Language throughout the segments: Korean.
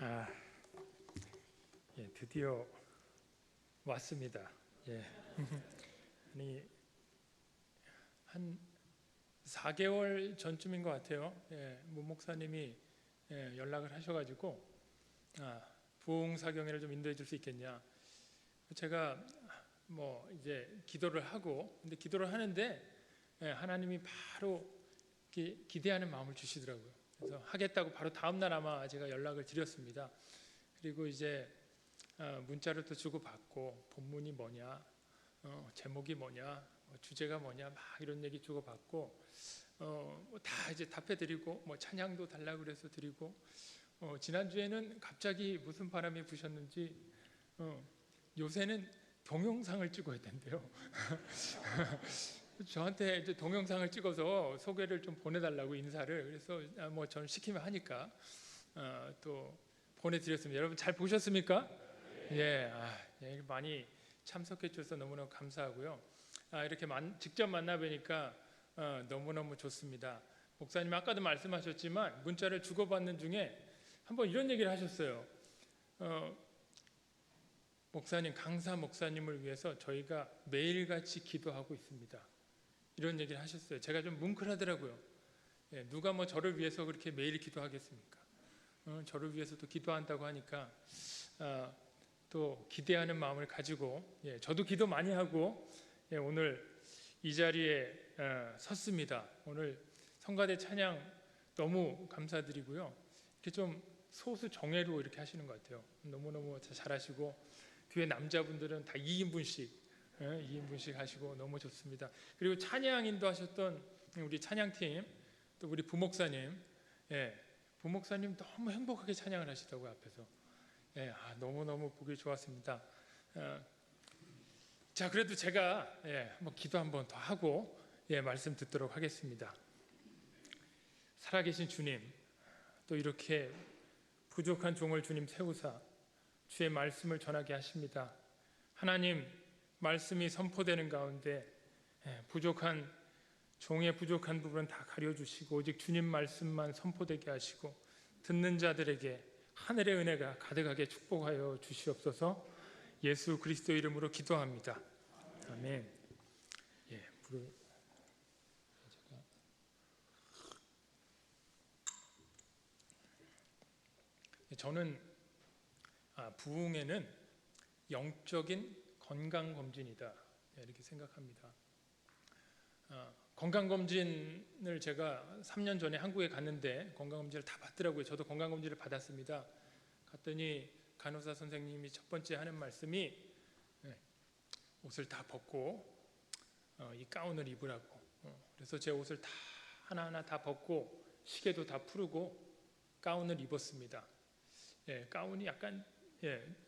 아, 드디어 왔습니다. 아니 한 4개월 전쯤인 것 같아요. 문 목사님이 연락을 하셔가지고 부흥사경회를 좀 인도해 줄 수 있겠냐. 제가 뭐 이제 기도를 하고, 근데 기도를 하는데 하나님이 바로 기대하는 마음을 주시더라고요. 그래서 하겠다고 바로 다음 날 아마 제가 연락을 드렸습니다. 그리고 이제 문자를 또 주고받고, 본문이 뭐냐, 제목이 뭐냐, 주제가 뭐냐, 막 이런 얘기 주고받고, 다 이제 답해드리고, 뭐 찬양도 달라고 그래서 드리고, 지난주에는 갑자기 무슨 바람이 부셨는지 요새는 동영상을 찍어야 된대요. 저한테 이제 동영상을 찍어서 소개를 좀 보내달라고, 인사를. 그래서 뭐 저는 시키면 하니까 또 보내드렸습니다. 여러분 잘 보셨습니까? 많이 참석해 주셔서 너무너무 감사하고요. 이렇게 직접 만나 뵈니까 너무너무 좋습니다. 목사님 아까도 말씀하셨지만 문자를 주고받는 중에 한번 이런 얘기를 하셨어요. 목사님, 강사 목사님을 위해서 저희가 매일같이 기도하고 있습니다. 이런 얘기를 하셨어요. 제가 좀 뭉클하더라고요. 누가 뭐 저를 위해서 그렇게 매일 기도하겠습니까? 저를 위해서 또 기도한다고 하니까 또 기대하는 마음을 가지고, 저도 기도 많이 하고 오늘 이 자리에 섰습니다. 오늘 성가대 찬양 너무 감사드리고요. 이렇게 좀 소수 정예로 이렇게 하시는 것 같아요. 너무너무 잘하시고, 뒤에 남자분들은 다 2인분씩 하시고 너무 좋습니다. 그리고 찬양 인도하셨던 우리 찬양팀, 또 우리 부목사님, 부목사님 너무 행복하게 찬양을 하시더라고요, 앞에서. 너무너무 보기 좋았습니다. 자, 그래도 제가 뭐 기도 한번 더 하고 말씀 듣도록 하겠습니다. 살아계신 주님, 또 이렇게 부족한 종을 주님 세우사 주의 말씀을 전하게 하십니다. 하나님, 말씀이 선포되는 가운데 부족한 종의 부족한 부분은 다 가려주시고 오직 주님 말씀만 선포되게 하시고 듣는 자들에게 하늘의 은혜가 가득하게 축복하여 주시옵소서. 예수 그리스도 이름으로 기도합니다. 아멘. 저는 부흥회는 영적인 건강검진이다, 이렇게 생각합니다. 건강검진을 제가 3년 전에 한국에 갔는데 건강검진을 다 받더라고요. 저도 건강검진을 받았습니다. 갔더니 간호사 선생님이 첫 번째 하는 말씀이 옷을 다 벗고 이 가운을 입으라고. 그래서 제 옷을 다 하나하나 다 벗고 시계도 다 풀고 가운을 입었습니다. 가운이 약간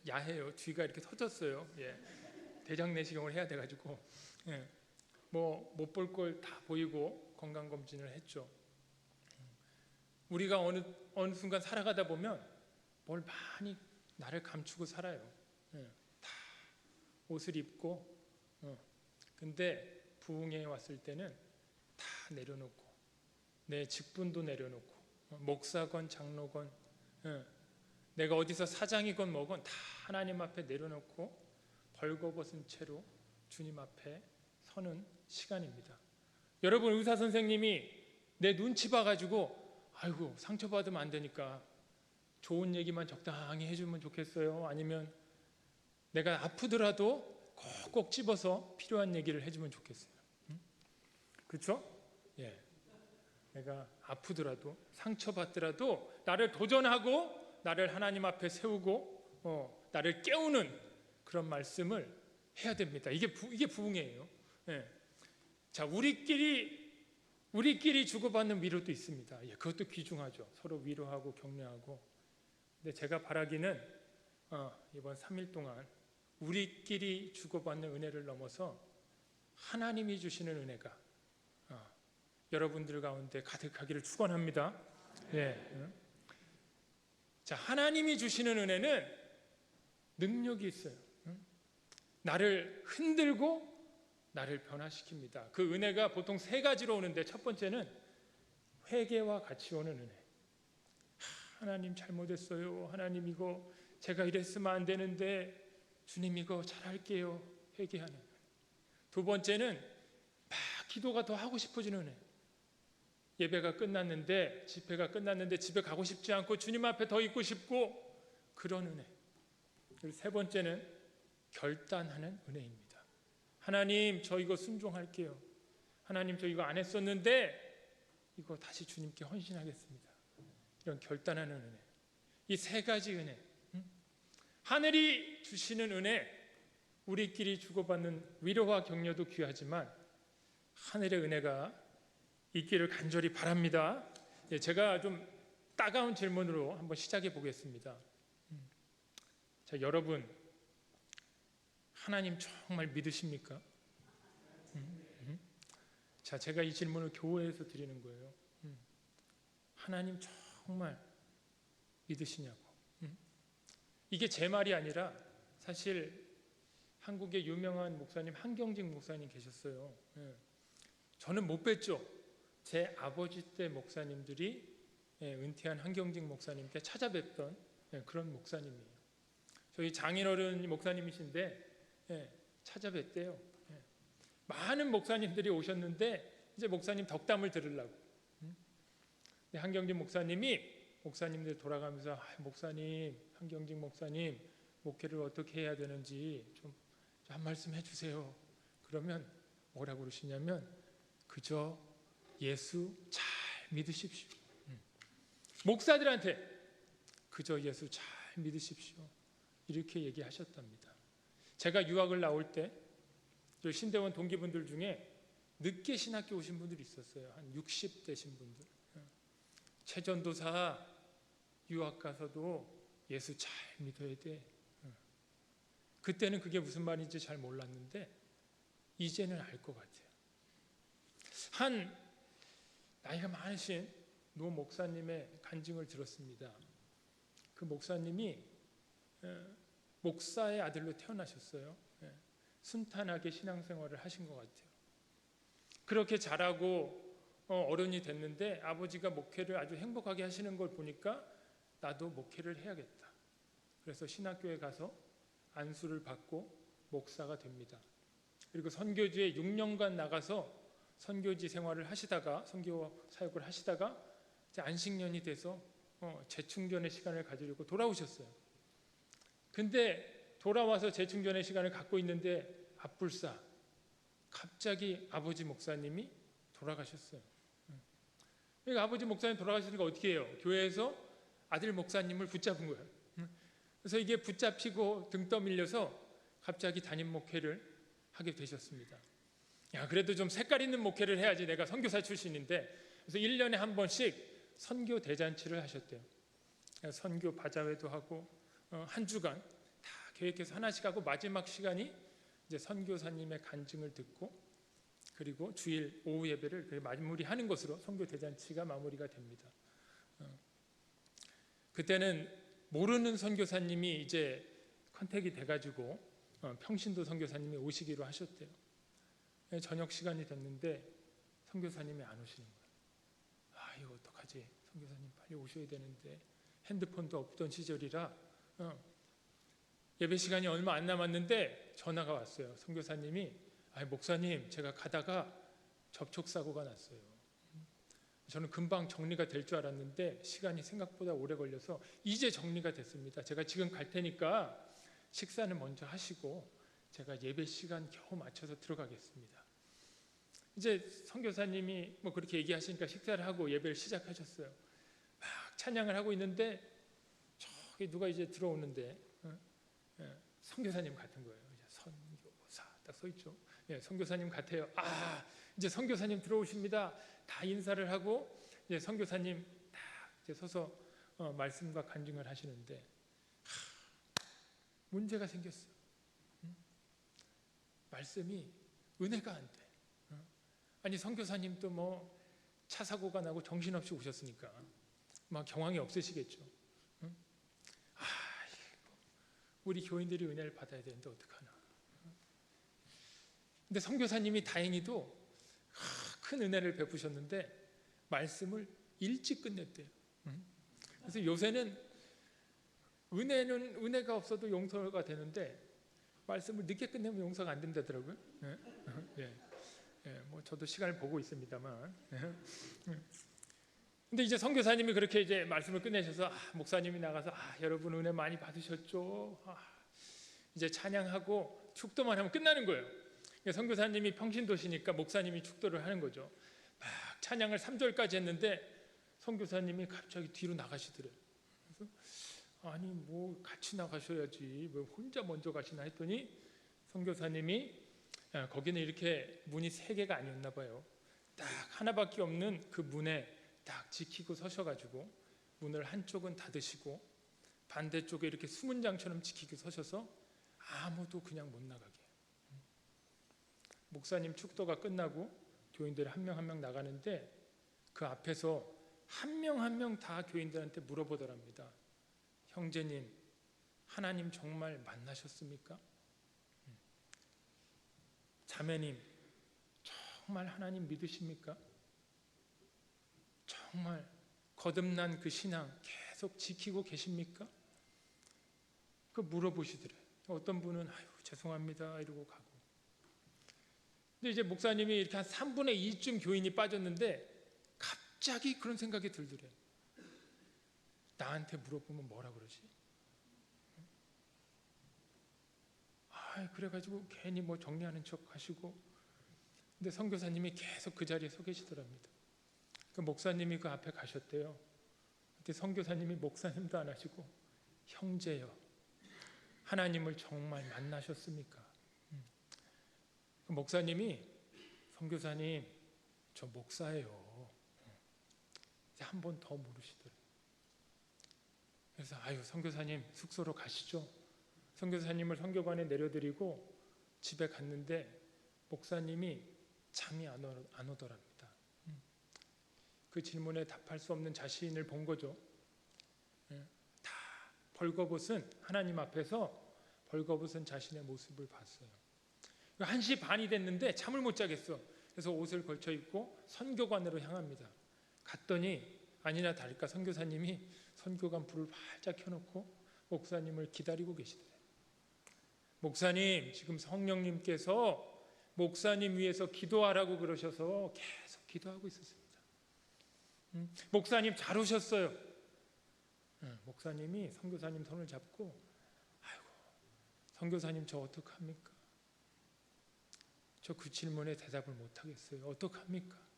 야해요. 뒤가 이렇게 터졌어요. 대장 내시경을 해야 돼가지고 뭐 못 볼 걸 다 보이고 건강검진을 했죠. 우리가 어느 순간 살아가다 보면 뭘 많이 나를 감추고 살아요. 다 옷을 입고. 근데 부흥회에 왔을 때는 다 내려놓고, 내 직분도 내려놓고, 목사건 장로건, 내가 어디서 사장이건 뭐건 다 하나님 앞에 내려놓고 벌거벗은 채로 주님 앞에 서는 시간입니다. 여러분, 의사 선생님이 내 눈치 봐가지고 아이고 상처받으면 안 되니까 좋은 얘기만 적당히 해주면 좋겠어요? 아니면 내가 아프더라도 꼭꼭 집어서 필요한 얘기를 해주면 좋겠어요? 그렇죠? 내가 아프더라도 상처받더라도 나를 도전하고 나를 하나님 앞에 세우고 나를 깨우는 그런 말씀을 해야 됩니다. 이게 부흥이에요. 자, 우리끼리 주고받는 위로도 있습니다. 그것도 귀중하죠. 서로 위로하고 격려하고. 근데 제가 바라기는 이번 3일 동안 우리끼리 주고받는 은혜를 넘어서 하나님이 주시는 은혜가 여러분들 가운데 가득하기를 축원합니다. 자, 하나님이 주시는 은혜는 능력이 있어요. 나를 흔들고 나를 변화시킵니다. 그 은혜가 보통 3가지로 오는데, 첫 번째는 회개와 같이 오는 은혜. 하나님 잘못했어요. 하나님 이거 제가 이랬으면 안 되는데 주님 이거 잘할게요. 회개하는 은혜. 두 번째는 막 기도가 더 하고 싶어지는 은혜. 예배가 끝났는데, 집회가 끝났는데 집에 가고 싶지 않고 주님 앞에 더 있고 싶고 그런 은혜. 그리고 세 번째는 결단하는 은혜입니다. 하나님 저 이거 순종할게요. 하나님 저 이거 안 했었는데 이거 다시 주님께 헌신하겠습니다. 이런 결단하는 은혜. 이 세 가지 은혜. 하늘이 주시는 은혜, 우리끼리 주고받는 위로와 격려도 귀하지만 하늘의 은혜가 있기를 간절히 바랍니다. 제가 좀 따가운 질문으로 한번 시작해 보겠습니다. 자, 여러분 하나님 정말 믿으십니까? 자, 제가 이 질문을 교회에서 드리는 거예요. 하나님 정말 믿으시냐고. 이게 제 말이 아니라 사실 한국의 유명한 목사님 한경직 목사님 계셨어요. 저는 못 뵀죠. 제 아버지 때 목사님들이 은퇴한 한경직 목사님께 찾아뵙던 그런 목사님이에요. 저희 장인어른 목사님이신데 찾아뵀대요. 많은 목사님들이 오셨는데 이제 목사님 덕담을 들으려고. 한경직 목사님들 돌아가면서 목사님, 한경직 목사님 목회를 어떻게 해야 되는지 좀 한 말씀 해주세요. 그러면 뭐라고 그러시냐면 그저 예수 잘 믿으십시오. 목사들한테 그저 예수 잘 믿으십시오. 이렇게 얘기하셨답니다. 제가 유학을 나올 때 신대원 동기분들 중에 늦게 신학교 오신 분들이 있었어요. 한 60 되신 분들. 최전도사 유학 가서도 예수 잘 믿어야 돼. 그때는 그게 무슨 말인지 잘 몰랐는데 이제는 알 것 같아요. 한 나이가 많으신 노 목사님의 간증을 들었습니다. 그 목사님이 목사의 아들로 태어나셨어요. 순탄하게 신앙생활을 하신 것 같아요. 그렇게 자라고 어른이 됐는데 아버지가 목회를 아주 행복하게 하시는 걸 보니까 나도 목회를 해야겠다. 그래서 신학교에 가서 안수를 받고 목사가 됩니다. 그리고 선교지에 6년간 나가서 선교지 생활을 하시다가 선교 사역을 하시다가 이제 안식년이 돼서 재충전의 시간을 가지려고 돌아오셨어요. 근데 돌아와서 재충전의 시간을 갖고 있는데 앞불싸 갑자기 아버지 목사님이 돌아가셨어요. 그러니까 아버지 목사님 돌아가시니까 어떻게 해요? 교회에서 아들 목사님을 붙잡은 거예요. 그래서 이게 붙잡히고 등 떠밀려서 갑자기 담임 목회를 하게 되셨습니다. 야, 그래도 좀 색깔 있는 목회를 해야지. 내가 선교사 출신인데. 그래서 1년에 한 번씩 선교 대잔치를 하셨대요. 선교 바자회도 하고 한 주간 다 계획해서 하나씩 하고 마지막 시간이 이제 선교사님의 간증을 듣고 그리고 주일 오후 예배를 마무리하는 것으로 선교 대잔치가 마무리가 됩니다. 그때는 모르는 선교사님이 이제 컨택이 돼가지고 평신도 선교사님이 오시기로 하셨대요. 저녁 시간이 됐는데 선교사님이 안 오시는 거예요. 아, 이거 어떡하지? 선교사님 빨리 오셔야 되는데 핸드폰도 없던 시절이라 예배 시간이 얼마 안 남았는데 전화가 왔어요. 선교사님이 목사님 제가 가다가 접촉사고가 났어요. 저는 금방 정리가 될 줄 알았는데 시간이 생각보다 오래 걸려서 이제 정리가 됐습니다. 제가 지금 갈 테니까 식사는 먼저 하시고 제가 예배 시간 겨우 맞춰서 들어가겠습니다. 이제 선교사님이 뭐 그렇게 얘기하시니까 식사를 하고 예배를 시작하셨어요. 막 찬양을 하고 있는데 저기 누가 이제 들어오는데 선교사님 같은 거예요. 선교사 딱 서 있죠. 선교사님 같아요. 아, 이제 선교사님 들어오십니다. 다 인사를 하고 이제 선교사님 딱 이제 서서 말씀과 간증을 하시는데 문제가 생겼어요. 말씀이 은혜가 안 돼. 아니 선교사님도 뭐 차 사고가 나고 정신없이 오셨으니까 막 경황이 없으시겠죠. 우리 교인들이 은혜를 받아야 되는데 어떡하나. 근데 선교사님이 다행히도 큰 은혜를 베푸셨는데 말씀을 일찍 끝냈대요. 그래서 요새는 은혜가 없어도 용서가 되는데 말씀을 늦게 끝내면 용서가 안 된다더라고요. 예. 뭐 저도 시간을 보고 있습니다만. 근데 이제 선교사님이 그렇게 이제 말씀을 끝내셔서 목사님이 나가서 여러분 은혜 많이 받으셨죠? 이제 찬양하고 축도만 하면 끝나는 거예요. 선교사님이 평신도시니까 목사님이 축도를 하는 거죠. 막 찬양을 3절까지 했는데 선교사님이 갑자기 뒤로 나가시더래요. 그래서 아니 뭐 같이 나가셔야지 뭐 혼자 먼저 가시나 했더니 선교사님이 거기는 이렇게 문이 3개가 아니었나 봐요. 딱 하나밖에 없는 그 문에 딱 지키고 서셔가지고 문을 한쪽은 닫으시고 반대쪽에 이렇게 수문장처럼 지키고 서셔서 아무도 그냥 못 나가게. 목사님 축도가 끝나고 교인들이 한 명 한 명 나가는데 그 앞에서 한 명 한 명 다 교인들한테 물어보더랍니다. 형제님, 하나님 정말 만나셨습니까? 자매님, 정말 하나님 믿으십니까? 정말 거듭난 그 신앙 계속 지키고 계십니까? 그 물어보시더래요. 어떤 분은 죄송합니다 이러고 가고. 근데 이제 목사님이 이렇게 한 3분의 2쯤 교인이 빠졌는데 갑자기 그런 생각이 들더래요. 나한테 물어보면 뭐라 그러지? 그래가지고 괜히 뭐 정리하는 척 하시고. 근데 선교사님이 계속 그 자리에 서 계시더랍니다. 그 목사님이 그 앞에 가셨대요. 그때 선교사님이 목사님도 안 하시고 형제여, 하나님을 정말 만나셨습니까? 그 목사님이 선교사님 저 목사예요. 한 번 더 물으시더래요. 그래서 선교사님 숙소로 가시죠. 선교사님을 선교관에 내려드리고 집에 갔는데 목사님이 잠이 안 오더랍니다. 그 질문에 답할 수 없는 자신을 본 거죠. 다 벌거벗은 하나님 앞에서 벌거벗은 자신의 모습을 봤어요. 1시 반이 됐는데 잠을 못 자겠어. 그래서 옷을 걸쳐 입고 선교관으로 향합니다. 갔더니 아니나 다를까 선교사님이 선교관 불을 활짝 켜놓고 목사님을 기다리고 계시더래요. 목사님, 지금 성령님께서 목사님 위해서 기도하라고 그러셔서 계속 기도하고 있었습니다. 목사님 잘 오셨어요. 목사님이 선교사님 손을 잡고 선교사님 저 어떡합니까? 저 그 질문에 대답을 못하겠어요. 어떡합니까?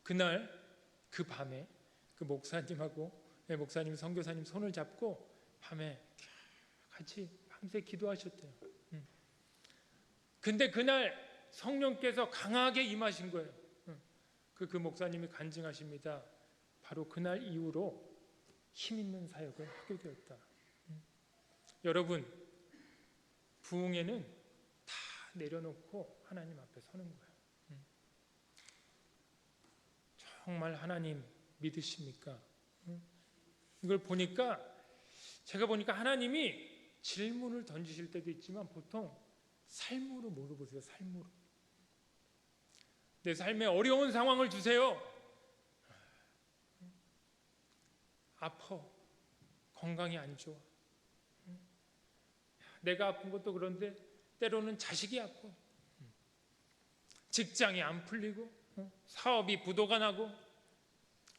그날 그 밤에 그 목사님 선교사님 손을 잡고 밤에 같이 밤새 기도하셨대요. 근데 그날 성령께서 강하게 임하신 거예요. 그 목사님이 간증하십니다. 바로 그날 이후로 힘 있는 사역을 하게 되었다. 여러분, 부흥회는 다 내려놓고 하나님 앞에 서는 거예요. 정말 하나님 믿으십니까? 이걸 제가 보니까 하나님이 질문을 던지실 때도 있지만 보통 삶으로 물어보세요. 삶으로. 내 삶에 어려운 상황을 주세요. 아파. 건강이 안 좋아. 내가 아픈 것도 그런데 때로는 자식이 아파. 직장이 안 풀리고 사업이 부도가 나고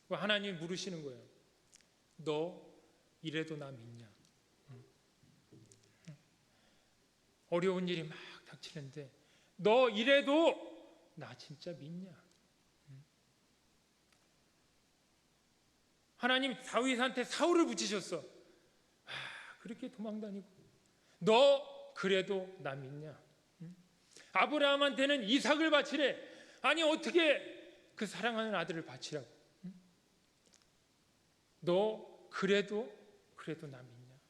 하나님이 물으시는 거예요. 너 이래도 나 믿냐? 어려운 일이 막 닥치는데 너 이래도 나 진짜 믿냐? 하나님 다윗한테 사울을 붙이셨어. 그렇게 도망다니고 너 그래도 나 믿냐? 아브라함한테는 이삭을 바치래. 아니 어떻게 그 사랑하는 아들을 바치라고? 너 그래도 나 믿냐?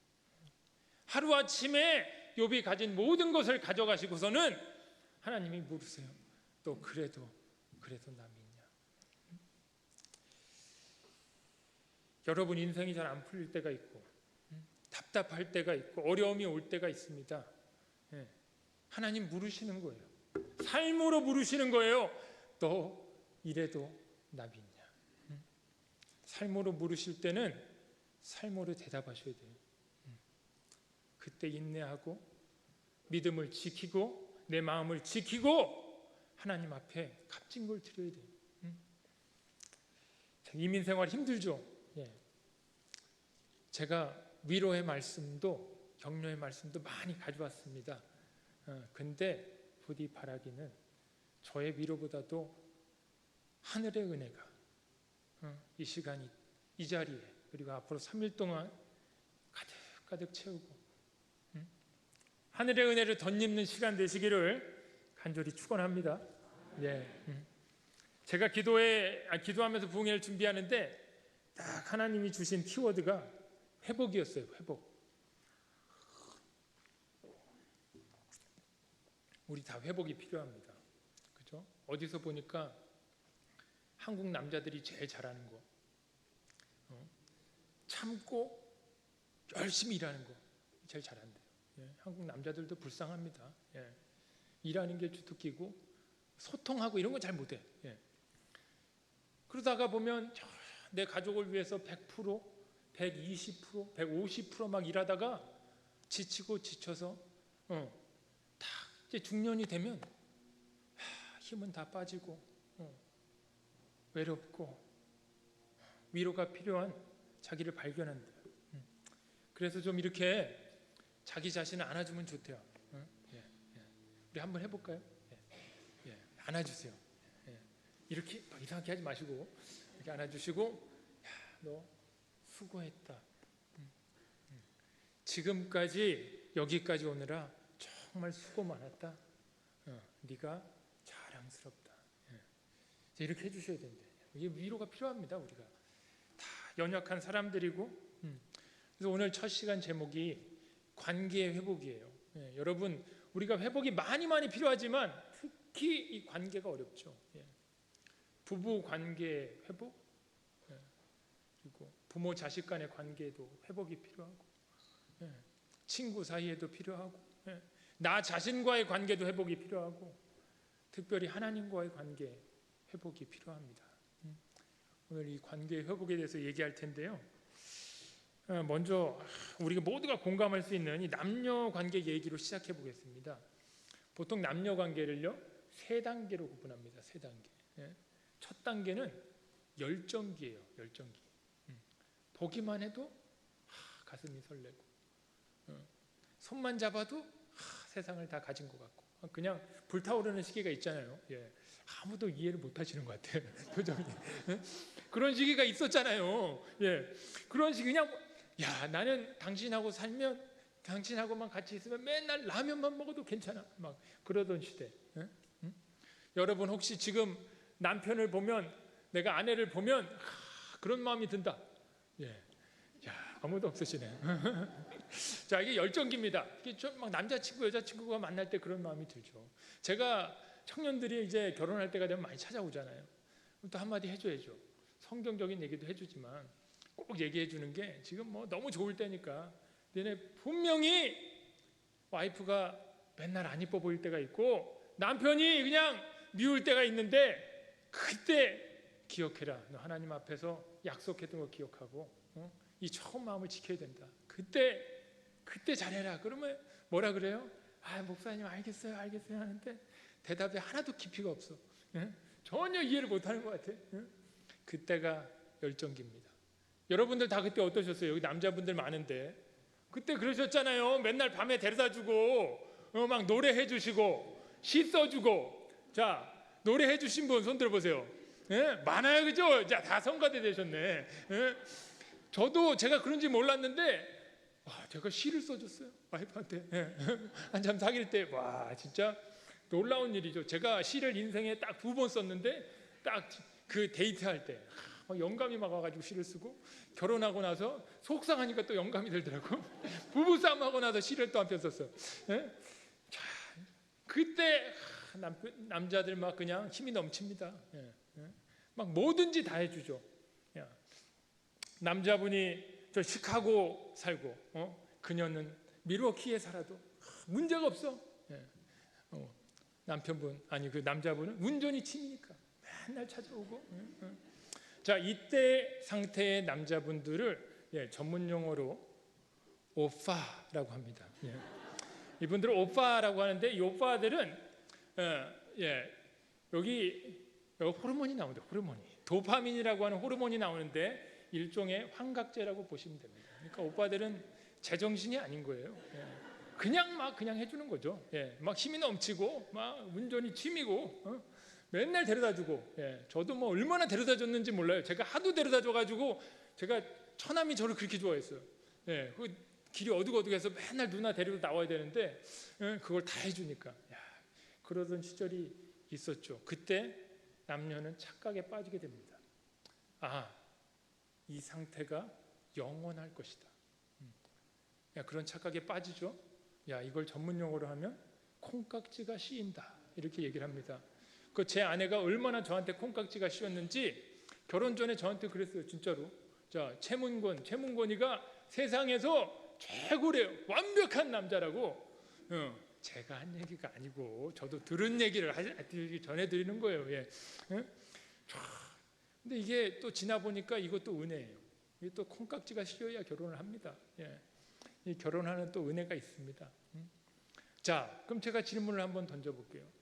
하루아침에 욥이 가진 모든 것을 가져가시고서는 하나님이 물으세요. 너 그래도 나 믿냐? 여러분 인생이 잘 안 풀릴 때가 있고 답답할 때가 있고 어려움이 올 때가 있습니다. 하나님 물으시는 거예요. 삶으로 물으시는 거예요. 너 이래도 나 믿냐? 삶으로 물으실 때는 삶으로 대답하셔야 돼요. 그때 인내하고 믿음을 지키고 내 마음을 지키고 하나님 앞에 값진 걸 드려야 돼요. 이민 생활 힘들죠. 제가 위로의 말씀도 격려의 말씀도 많이 가져왔습니다. 근데 부디 바라기는 저의 위로보다도 하늘의 은혜가 이 시간이 이 자리에 그리고 앞으로 3일 동안 가득 채우고 하늘의 은혜를 덧입는 시간 되시기를 간절히 축원합니다. 제가 기도하면서 부흥회를 준비하는데 딱 하나님이 주신 키워드가 회복이었어요. 회복. 우리 다 회복이 필요합니다. 그죠? 어디서 보니까 한국 남자들이 제일 잘하는 거, 참고 열심히 일하는 거 제일 잘한대요. 한국 남자들도 불쌍합니다. 일하는 게 주특기고 소통하고 이런 건 잘 못해. 그러다가 보면 내 가족을 위해서 100%, 120%, 150% 일하다가 지치고 지쳐서 다 이제 중년이 되면 힘은 다 빠지고 외롭고 위로가 필요한 자기를 발견한대요. 그래서 좀 이렇게 자기 자신을 안아주면 좋대요. 우리 한번 해볼까요? 안아주세요. 이렇게 이상하게 하지 마시고 이렇게 안아주시고, 너 수고했다. 지금까지 여기까지 오느라 정말 수고 많았다. 네가 자랑스럽다. 이렇게 해주셔야 된대. 이게 위로가 필요합니다. 우리가 다 연약한 사람들이고. 그래서 오늘 첫 시간 제목이 관계의 회복이에요. 여러분, 우리가 회복이 많이 필요하지만 특히 이 관계가 어렵죠. 부부 관계 회복, 그리고 부모 자식 간의 관계도 회복이 필요하고, 친구 사이에도 필요하고, 나 자신과의 관계도 회복이 필요하고, 특별히 하나님과의 관계 회복이 필요합니다. 오늘 이 관계 회복에 대해서 얘기할 텐데요. 먼저 우리가 모두가 공감할 수 있는 이 남녀 관계 얘기로 시작해 보겠습니다. 보통 남녀 관계를요 3단계로 구분합니다. 3단계. 첫 단계는 열정기예요. 열정기. 보기만 해도 가슴이 설레고, 손만 잡아도 세상을 다 가진 것 같고, 그냥 불타오르는 시기가 있잖아요. 아무도 이해를 못 하시는 것 같아요. 표정이. 그런 시기가 있었잖아요. 그런 시기 그냥 나는 당신하고 살면, 당신하고만 같이 있으면 맨날 라면만 먹어도 괜찮아. 막 그러던 시대. 여러분 혹시 지금 남편을 보면, 내가 아내를 보면 그런 마음이 든다. 아무도 없으시네. 자, 이게 열정기입니다. 이게 좀 막 남자친구, 여자친구가 만날 때 그런 마음이 들죠. 제가 청년들이 이제 결혼할 때가 되면 많이 찾아오잖아요. 그럼 또 한마디 해줘야죠. 성경적인 얘기도 해주지만 꼭 얘기해 주는 게, 지금 뭐 너무 좋을 때니까 너네 분명히 와이프가 맨날 안 이뻐 보일 때가 있고 남편이 그냥 미울 때가 있는데, 그때 기억해라. 너 하나님 앞에서 약속했던 거 기억하고 이 처음 마음을 지켜야 된다. 그때 잘해라. 그러면 뭐라 그래요? 목사님 알겠어요 하는데 대답이 하나도 깊이가 없어. 전혀 이해를 못하는 것 같아. 그때가 열정기입니다. 여러분들 다 그때 어떠셨어요? 여기 남자분들 많은데 그때 그러셨잖아요. 맨날 밤에 데려다주고 막 노래해 주시고 시 써주고. 자, 노래해 주신 분 손 들어보세요. 많아요, 그죠? 자, 다 성가대 되셨네. 저도 제가 그런지 몰랐는데 제가 시를 써줬어요, 와이프한테. 한참 사귈 때. 진짜 놀라운 일이죠. 제가 시를 인생에 딱 2번 썼는데, 딱 그 데이트할 때 영감이 막 와가지고 시를 쓰고, 결혼하고 나서 속상하니까 또 영감이 들더라고. 부부싸움하고 나서 시를 또 한 편 썼어. 자, 그때 남자들 막 그냥 힘이 넘칩니다. 막 뭐든지 다 해주죠. 남자분이 저 시카고 살고 그녀는 밀워키에 살아도 문제가 없어. 남편분, 아니 그 남자분은 운전이 취미니까 맨날 찾아오고. 자, 이때 상태의 남자분들을 전문 용어로 오빠라고 합니다. 이분들을 오빠라고 하는데 이 오빠들은 여기 호르몬이 나오는데 도파민이라고 하는 호르몬이 나오는데 일종의 환각제라고 보시면 됩니다. 그러니까 오빠들은 제정신이 아닌 거예요. 그냥 해주는 거죠. 막 힘이 넘치고 막 운전이 취미고 맨날 데려다주고 저도 뭐 얼마나 데려다줬는지 몰라요. 제가 하도 데려다줘가지고 제가 처남이 저를 그렇게 좋아했어요. 그 길이 어둑어둑해서 맨날 누나 데리고 나와야 되는데 그걸 다 해주니까 그러던 시절이 있었죠. 그때 남녀는 착각에 빠지게 됩니다. 이 상태가 영원할 것이다. 그런 착각에 빠지죠. 이걸 전문 용어로 하면 콩깍지가 씌인다 이렇게 얘기를 합니다. 제 아내가 얼마나 저한테 콩깍지가 씌었는지 결혼 전에 저한테 그랬어요. 진짜로. 자, 최문권이가 세상에서 최고래요. 완벽한 남자라고. 제가 한 얘기가 아니고 저도 들은 얘기를 전해드리는 거예요. 근데 이게 또 지나 보니까 이것도 은혜예요. 이게 또 콩깍지가 씌어야 결혼을 합니다. 이 결혼하는 또 은혜가 있습니다. 자, 그럼 제가 질문을 한번 던져볼게요.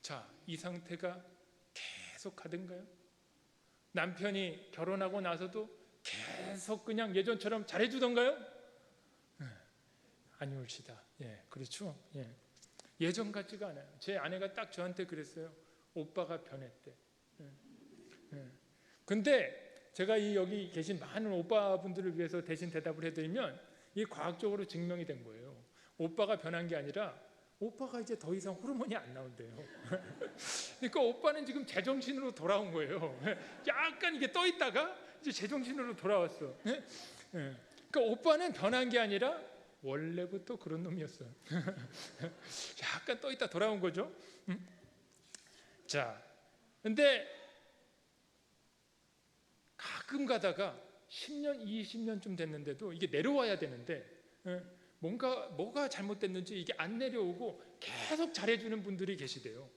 자, 이 상태가 계속 가든가요? 남편이 결혼하고 나서도 계속 그냥 예전처럼 잘해주던가요? 아니올시다. 그렇죠. 예전 같지가 않아요. 제 아내가 딱 저한테 그랬어요. 오빠가 변했대. 근데 제가 여기 계신 많은 오빠분들을 위해서 대신 대답을 해드리면 이게 과학적으로 증명이 된 거예요. 오빠가 변한 게 아니라 오빠가 이제 더 이상 호르몬이 안 나온대요. 그러니까 오빠는 지금 제정신으로 돌아온 거예요. 약간 이게 떠 있다가 이제 제정신으로 돌아왔어. 그러니까 오빠는 변한 게 아니라 원래부터 그런 놈이었어요. 약간 떠 있다 돌아온 거죠. 자, 근데 가끔 가다가 10년, 20년쯤 됐는데도 이게 내려와야 되는데 뭐가 잘못됐는지 이게 안 내려오고 계속 잘해주는 분들이 계시대요.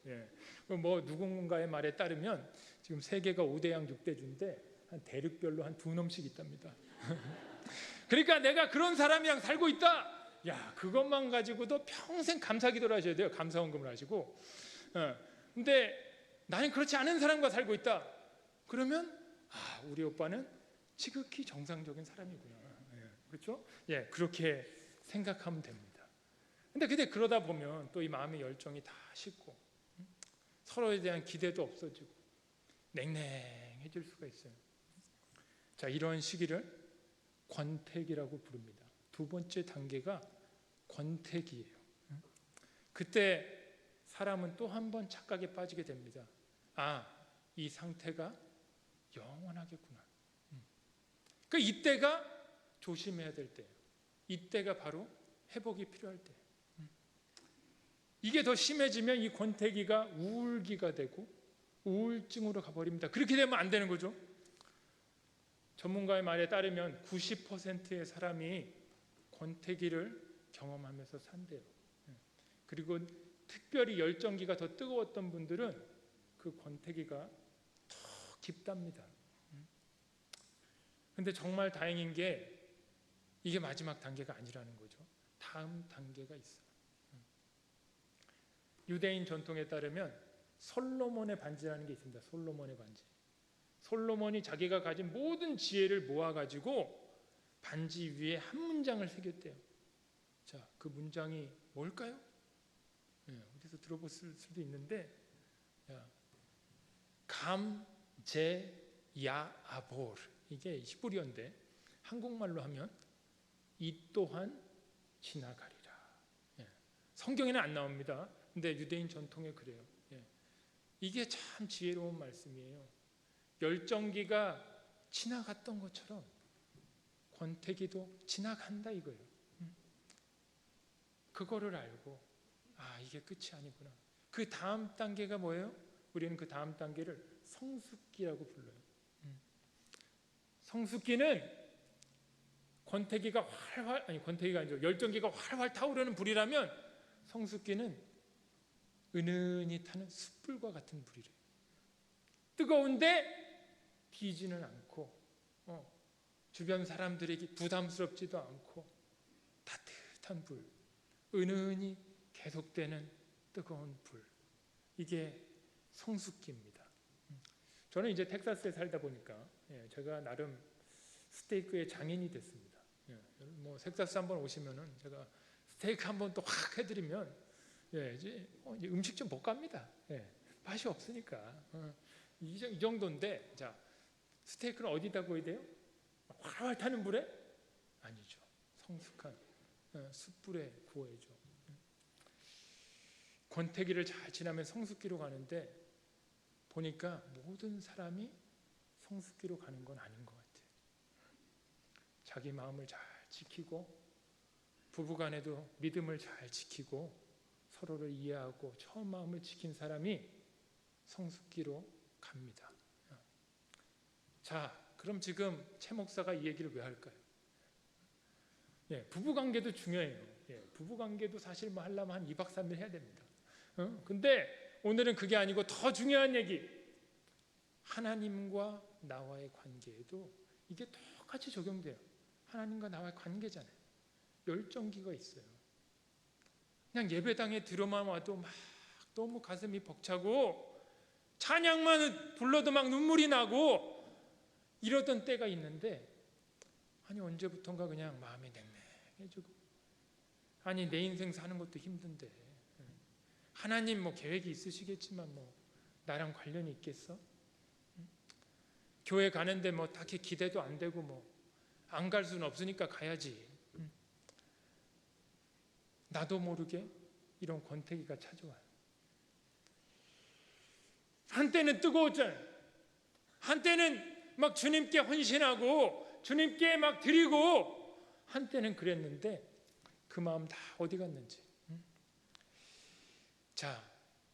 뭐 누군가의 말에 따르면 지금 세계가 5대양 6대주인데 한 대륙별로 한 2놈씩 있답니다. 그러니까 내가 그런 사람이랑 살고 있다. 그것만 가지고도 평생 감사기도를 하셔야 돼요. 감사원금을 하시고. 근데 나는 그렇지 않은 사람과 살고 있다. 그러면 우리 오빠는 지극히 정상적인 사람이구나. 그렇죠? 그렇게 생각하면 됩니다. 근데 그러다 보면 또 이 마음의 열정이 다 식고 서로에 대한 기대도 없어지고 냉랭해질 수가 있어요. 자, 이런 시기를 권태기라고 부릅니다. 두 번째 단계가 권태기예요. 그때 사람은 또 한 번 착각에 빠지게 됩니다. 이 상태가 영원하겠구나. 이때가 조심해야 될 때예요. 이때가 바로 회복이 필요할 때예요. 이게 더 심해지면 이 권태기가 우울기가 되고 우울증으로 가버립니다. 그렇게 되면 안 되는 거죠. 전문가의 말에 따르면 90%의 사람이 권태기를 경험하면서 산대요. 그리고 특별히 열정기가 더 뜨거웠던 분들은 그 권태기가 더 깊답니다. 근데 정말 다행인 게 이게 마지막 단계가 아니라는 거죠. 다음 단계가 있어요. 유대인 전통에 따르면 솔로몬의 반지라는 게 있습니다. 솔로몬의 반지. 솔로몬이 자기가 가진 모든 지혜를 모아가지고 반지 위에 한 문장을 새겼대요. 자, 그 문장이 뭘까요? 어디서 들어봤을 수도 있는데, 감제야아볼, 이게 히브리어인데 한국말로 하면 이 또한 지나가리라. 성경에는 안 나옵니다. 근데 유대인 전통에 그래요. 이게 참 지혜로운 말씀이에요. 열정기가 지나갔던 것처럼 권태기도 지나간다 이거예요. 그거를 알고 이게 끝이 아니구나. 그 다음 단계가 뭐예요? 우리는 그 다음 단계를 성숙기라고 불러요. 성숙기는 권태기가 권태기가 아니죠. 열정기가 활활 타오르는 불이라면 성숙기는 은은히 타는 숯불과 같은 불이래요. 뜨거운데 비기지는 않고 주변 사람들에게 부담스럽지도 않고 따뜻한 불, 은은히 계속되는 뜨거운 불, 이게 성숙기입니다. 저는 이제 텍사스에 살다 보니까 제가 나름 스테이크의 장인이 됐습니다. 뭐 텍사스 한번 오시면은 제가 스테이크 한번 또 확 해드리면 이제 음식 좀 못 갑니다. 맛이 없으니까 이 정도인데, 자, 스테이크는 어디다 구워야 돼요? 활활 타는 불에? 아니죠. 성숙한 숯불에 구워야죠. 권태기를 잘 지나면 성숙기로 가는데 보니까 모든 사람이 성숙기로 가는 건 아닌 것 같아요. 자기 마음을 잘 지키고 부부간에도 믿음을 잘 지키고 서로를 이해하고 처음 마음을 지킨 사람이 성숙기로 갑니다. 자, 그럼 지금 최 목사가 이 얘기를 왜 할까요? 부부관계도 중요해요. 부부관계도 사실 뭐 하려면 한 2박 3일 해야 됩니다. 근데 오늘은 그게 아니고 더 중요한 얘기, 하나님과 나와의 관계에도 이게 똑같이 적용돼요. 하나님과 나와의 관계잖아요. 열정기가 있어요. 그냥 예배당에 들어만 와도 막 너무 가슴이 벅차고 찬양만 불러도 막 눈물이 나고 이러던 때가 있는데, 아니 언제부턴가 그냥 마음이 냉랭해지고, 아니 내 인생 사는 것도 힘든데 하나님 뭐 계획이 있으시겠지만 뭐 나랑 관련이 있겠어? 교회 가는데 뭐 딱히 기대도 안 되고 뭐 안 갈 수는 없으니까 가야지. 나도 모르게 이런 권태기가 찾아와요. 한때는 뜨거웠잖아요. 한때는 막 주님께 헌신하고 주님께 막 드리고 한때는 그랬는데 그 마음 다 어디 갔는지. 자,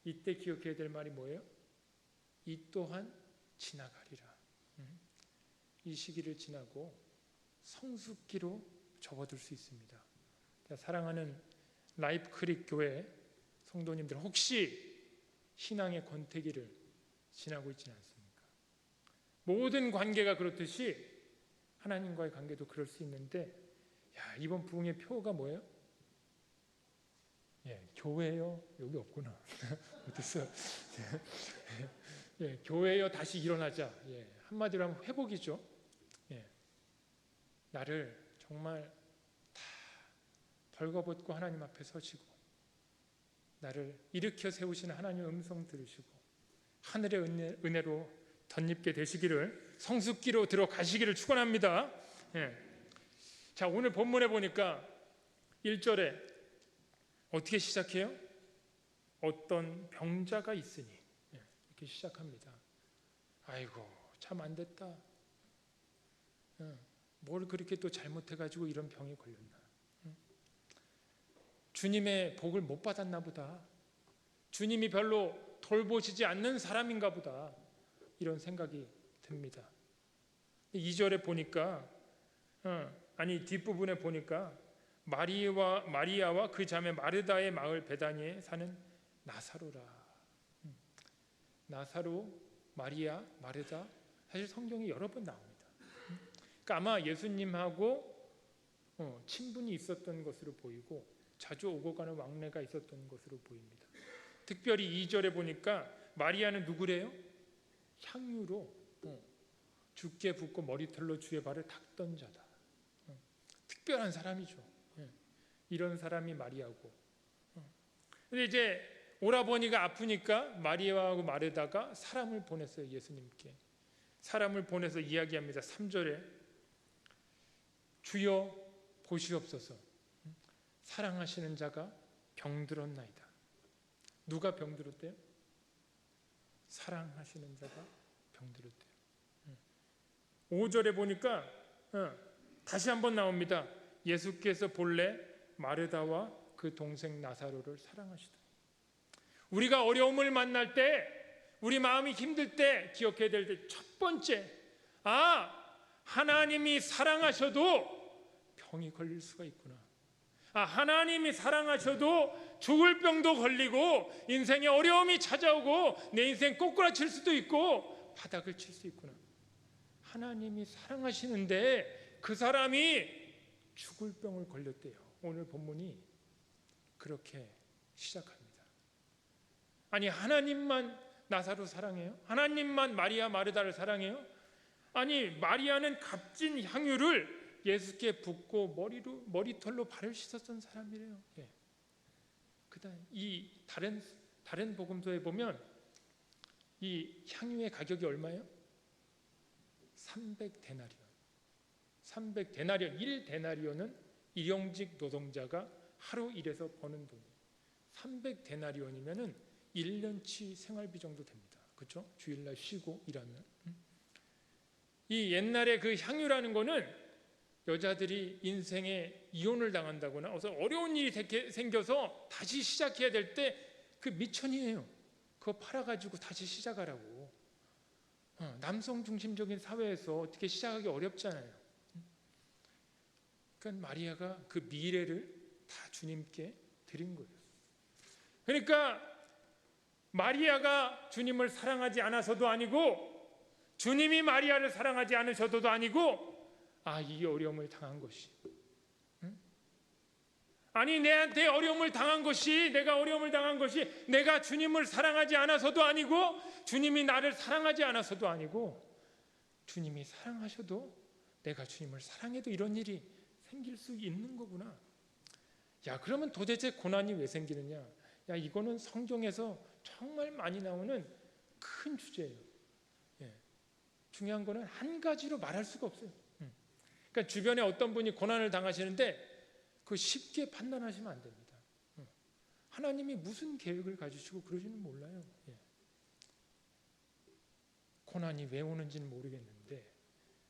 이때 기억해야 될 말이 뭐예요? 이 또한 지나가리라. 이 시기를 지나고 성숙기로 접어들 수 있습니다. 자, 사랑하는 라이프 크릭 교회 성도님들, 혹시 신앙의 권태기를 지나고 있지는 않습니까? 모든 관계가 그렇듯이 하나님과의 관계도 그럴 수 있는데, 야, 이번 부흥의 표가 뭐예요? 교회요? 여기 없구나. 어땠어요? 교회요, 다시 일어나자. 한마디로 하면 회복이죠. 나를 정말 다 벌거벗고 하나님 앞에 서시고 나를 일으켜 세우시는 하나님의 음성 들으시고 하늘의 은혜로 덧입게 되시기를, 성숙기로 들어가시기를 축원합니다. 자, 오늘 본문에 보니까 1절에 어떻게 시작해요? 어떤 병자가 있으니, 이렇게 시작합니다. 아이고 참 안 됐다. 뭘 그렇게 또 잘못해가지고 이런 병에 걸렸나. 주님의 복을 못 받았나 보다. 주님이 별로 돌보시지 않는 사람인가 보다. 이런 생각이 듭니다. 2절에 보니까 뒷부분에 보니까 마리아와 그 자매 마르다의 마을 베다니에 사는 나사로라. 나사로, 마리아, 마르다, 사실 성경이 여러 번 나옵니다. 그러니까 아마 예수님하고 친분이 있었던 것으로 보이고 자주 오고 가는 왕래가 있었던 것으로 보입니다. 특별히 2절에 보니까 마리아는 누구래요? 향유로 주께 붓고 머리털로 주의 발을 닦던 자다. 특별한 사람이죠. 이런 사람이 마리아고. 근데 이제 오라버니가 아프니까 마리아하고 마르다가 사람을 보냈어요. 예수님께 사람을 보내서 이야기합니다. 3절에 주여 보시옵소서, 사랑하시는 자가 병들었나이다. 누가 병들었대요? 사랑하시는 자가 병들었대요. 5절에 보니까 다시 한번 나옵니다. 예수께서 본래 마르다와 그 동생 나사로를 사랑하시다. 우리가 어려움을 만날 때, 우리 마음이 힘들 때 기억해야 될 때 첫 번째, 하나님이 사랑하셔도 병이 걸릴 수가 있구나. 하나님이 사랑하셔도 죽을 병도 걸리고 인생에 어려움이 찾아오고 내 인생 꼬꾸라칠 수도 있고 바닥을 칠 수 있구나. 하나님이 사랑하시는데 그 사람이 죽을 병을 걸렸대요. 오늘 본문이 그렇게 시작합니다. 아니, 하나님만 나사로 사랑해요? 하나님만 마리아 마르다를 사랑해요? 아니, 마리아는 값진 향유를 예수께 붓고 머리털로 발을 씻었던 사람이래요. 예. 그다음 이 다른 복음서에 보면 이 향유의 가격이 얼마예요? 300데나리온. 300데나리온, 1데나리온은 일용직 노동자가 하루 일해서 버는 돈이에요. 300데나리온이면은 1년치 생활비 정도 됩니다. 그렇죠? 주일날 쉬고 일하면. 이 옛날에 그 향유라는 거는 여자들이 인생에 이혼을 당한다거나 어려운 일이 생겨서 다시 시작해야 될 때 그 미천이에요. 그거 팔아가지고 다시 시작하라고. 남성 중심적인 사회에서 어떻게 시작하기 어렵잖아요. 그러니까 마리아가 그 미래를 다 주님께 드린 거예요. 그러니까 마리아가 주님을 사랑하지 않아서도 아니고 주님이 마리아를 사랑하지 않으셔도도 아니고 이 어려움을 당한 것이, 아니 내한테 어려움을 당한 것이, 내가 어려움을 당한 것이 내가 주님을 사랑하지 않아서도 아니고 주님이 나를 사랑하지 않아서도 아니고 주님이 사랑하셔도 내가 주님을 사랑해도 이런 일이 생길 수 있는 거구나. 야, 그러면 도대체 고난이 왜 생기느냐? 야, 이거는 성경에서 정말 많이 나오는 큰 주제예요. 예. 중요한 거는 한 가지로 말할 수가 없어요. 그러니까 주변에 어떤 분이 고난을 당하시는데 그 쉽게 판단하시면 안 됩니다. 하나님이 무슨 계획을 가지시고 그러지는 몰라요. 예. 고난이 왜 오는지는 모르겠는데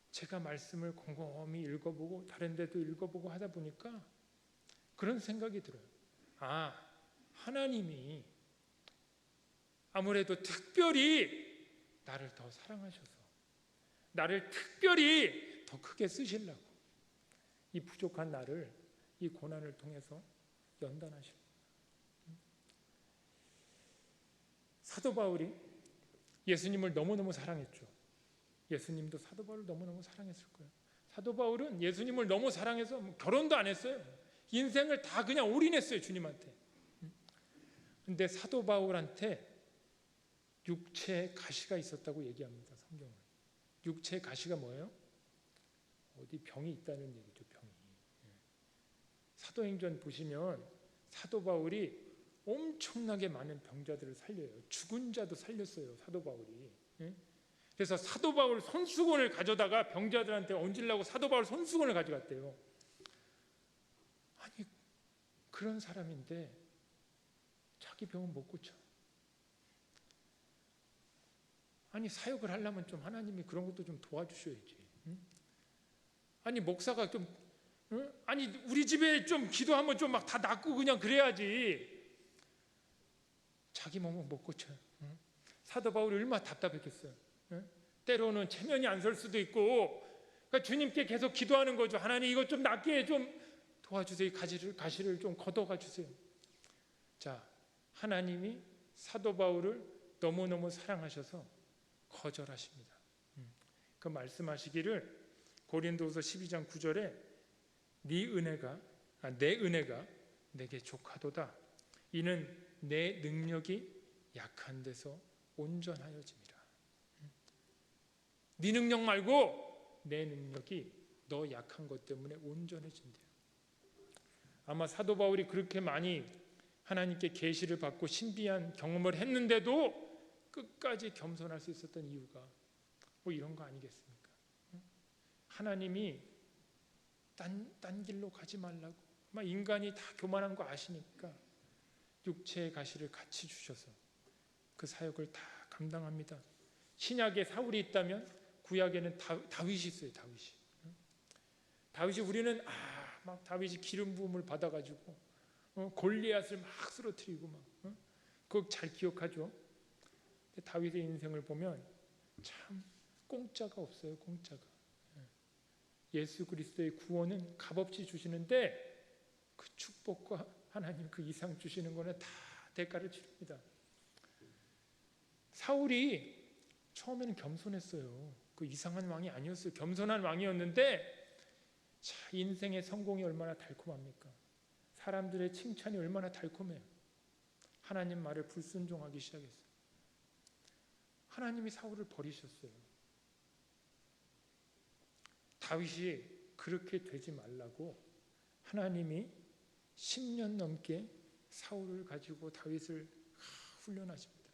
제가 말씀을 곰곰이 읽어보고 다른 데도 읽어보고 하다 보니까 그런 생각이 들어요. 하나님이 아무래도 특별히 나를 더 사랑하셔서 나를 특별히 더 크게 쓰시려고 이 부족한 나를 이 고난을 통해서 연단하십니다. 사도 바울이 예수님을 너무너무 사랑했죠. 예수님도 사도 바울을 너무너무 사랑했을 거예요. 사도 바울은 예수님을 너무 사랑해서 결혼도 안 했어요. 인생을 다 그냥 올인했어요, 주님한테. 근데 사도 바울한테 육체의 가시가 있었다고 얘기합니다, 성경은. 육체의 가시가 뭐예요? 어디 병이 있다는 얘기죠, 병이. 사도행전 보시면 사도 바울이 엄청나게 많은 병자들을 살려요. 죽은 자도 살렸어요, 사도 바울이. 그래서 사도 바울 손수건을 가져다가 병자들한테 얹으려고 사도 바울 손수건을 가져갔대요. 아니, 그런 사람인데 자기 병은 못 고쳐. 아니, 사역을 하려면 좀 하나님이 그런 것도 좀 도와주셔야지. 아니, 목사가 좀 아니, 우리 집에 좀 기도하면 좀 막 다 낫고 그냥 그래야지. 자기 몸은 못 고쳐요. 사도 바울이 얼마나 답답했겠어요. 때로는 체면이 안 설 수도 있고, 그러니까 주님께 계속 기도하는 거죠. 하나님, 이것 좀 낫게 좀 도와주세요. 가시를 좀 걷어가 주세요. 자, 하나님이 사도 바울을 너무너무 사랑하셔서 거절하십니다. 그 말씀하시기를 고린도후서 12장 9절에 내 은혜가 내게 족하도다. 이는 내 능력이 약한 데서 온전하여짐이라. 네 능력 말고 내 능력이 너 약한 것 때문에 온전해진대요. 아마 사도 바울이 그렇게 많이 하나님께 계시를 받고 신비한 경험을 했는데도 끝까지 겸손할 수 있었던 이유가 뭐 이런 거 아니겠습니까? 하나님이 딴 길로 가지 말라고, 인간이 다 교만한 거 아시니까 육체의 가시를 같이 주셔서 그 사역을 다 감당합니다. 신약에 사울이 있다면 구약에는 다윗이 있어요. 다윗이 우리는 막 다윗이 기름 부음을 받아가지고 골리앗을 막 쓰러뜨리고 그거 잘 기억하죠. 다윗의 인생을 보면 참 공짜가 없어요. 공짜가. 예수 그리스도의 구원은 값없이 주시는데 그 축복과 하나님 그 이상 주시는 거는 다 대가를 치릅니다. 사울이 처음에는 겸손했어요. 그 이상한 왕이 아니었어요. 겸손한 왕이었는데 자, 인생의 성공이 얼마나 달콤합니까? 사람들의 칭찬이 얼마나 달콤해요. 하나님 말을 불순종하기 시작했어요. 하나님이 사울을 버리셨어요. 다윗이 그렇게 되지 말라고 하나님이 10년 넘게 사울을 가지고 다윗을 훈련하십니다.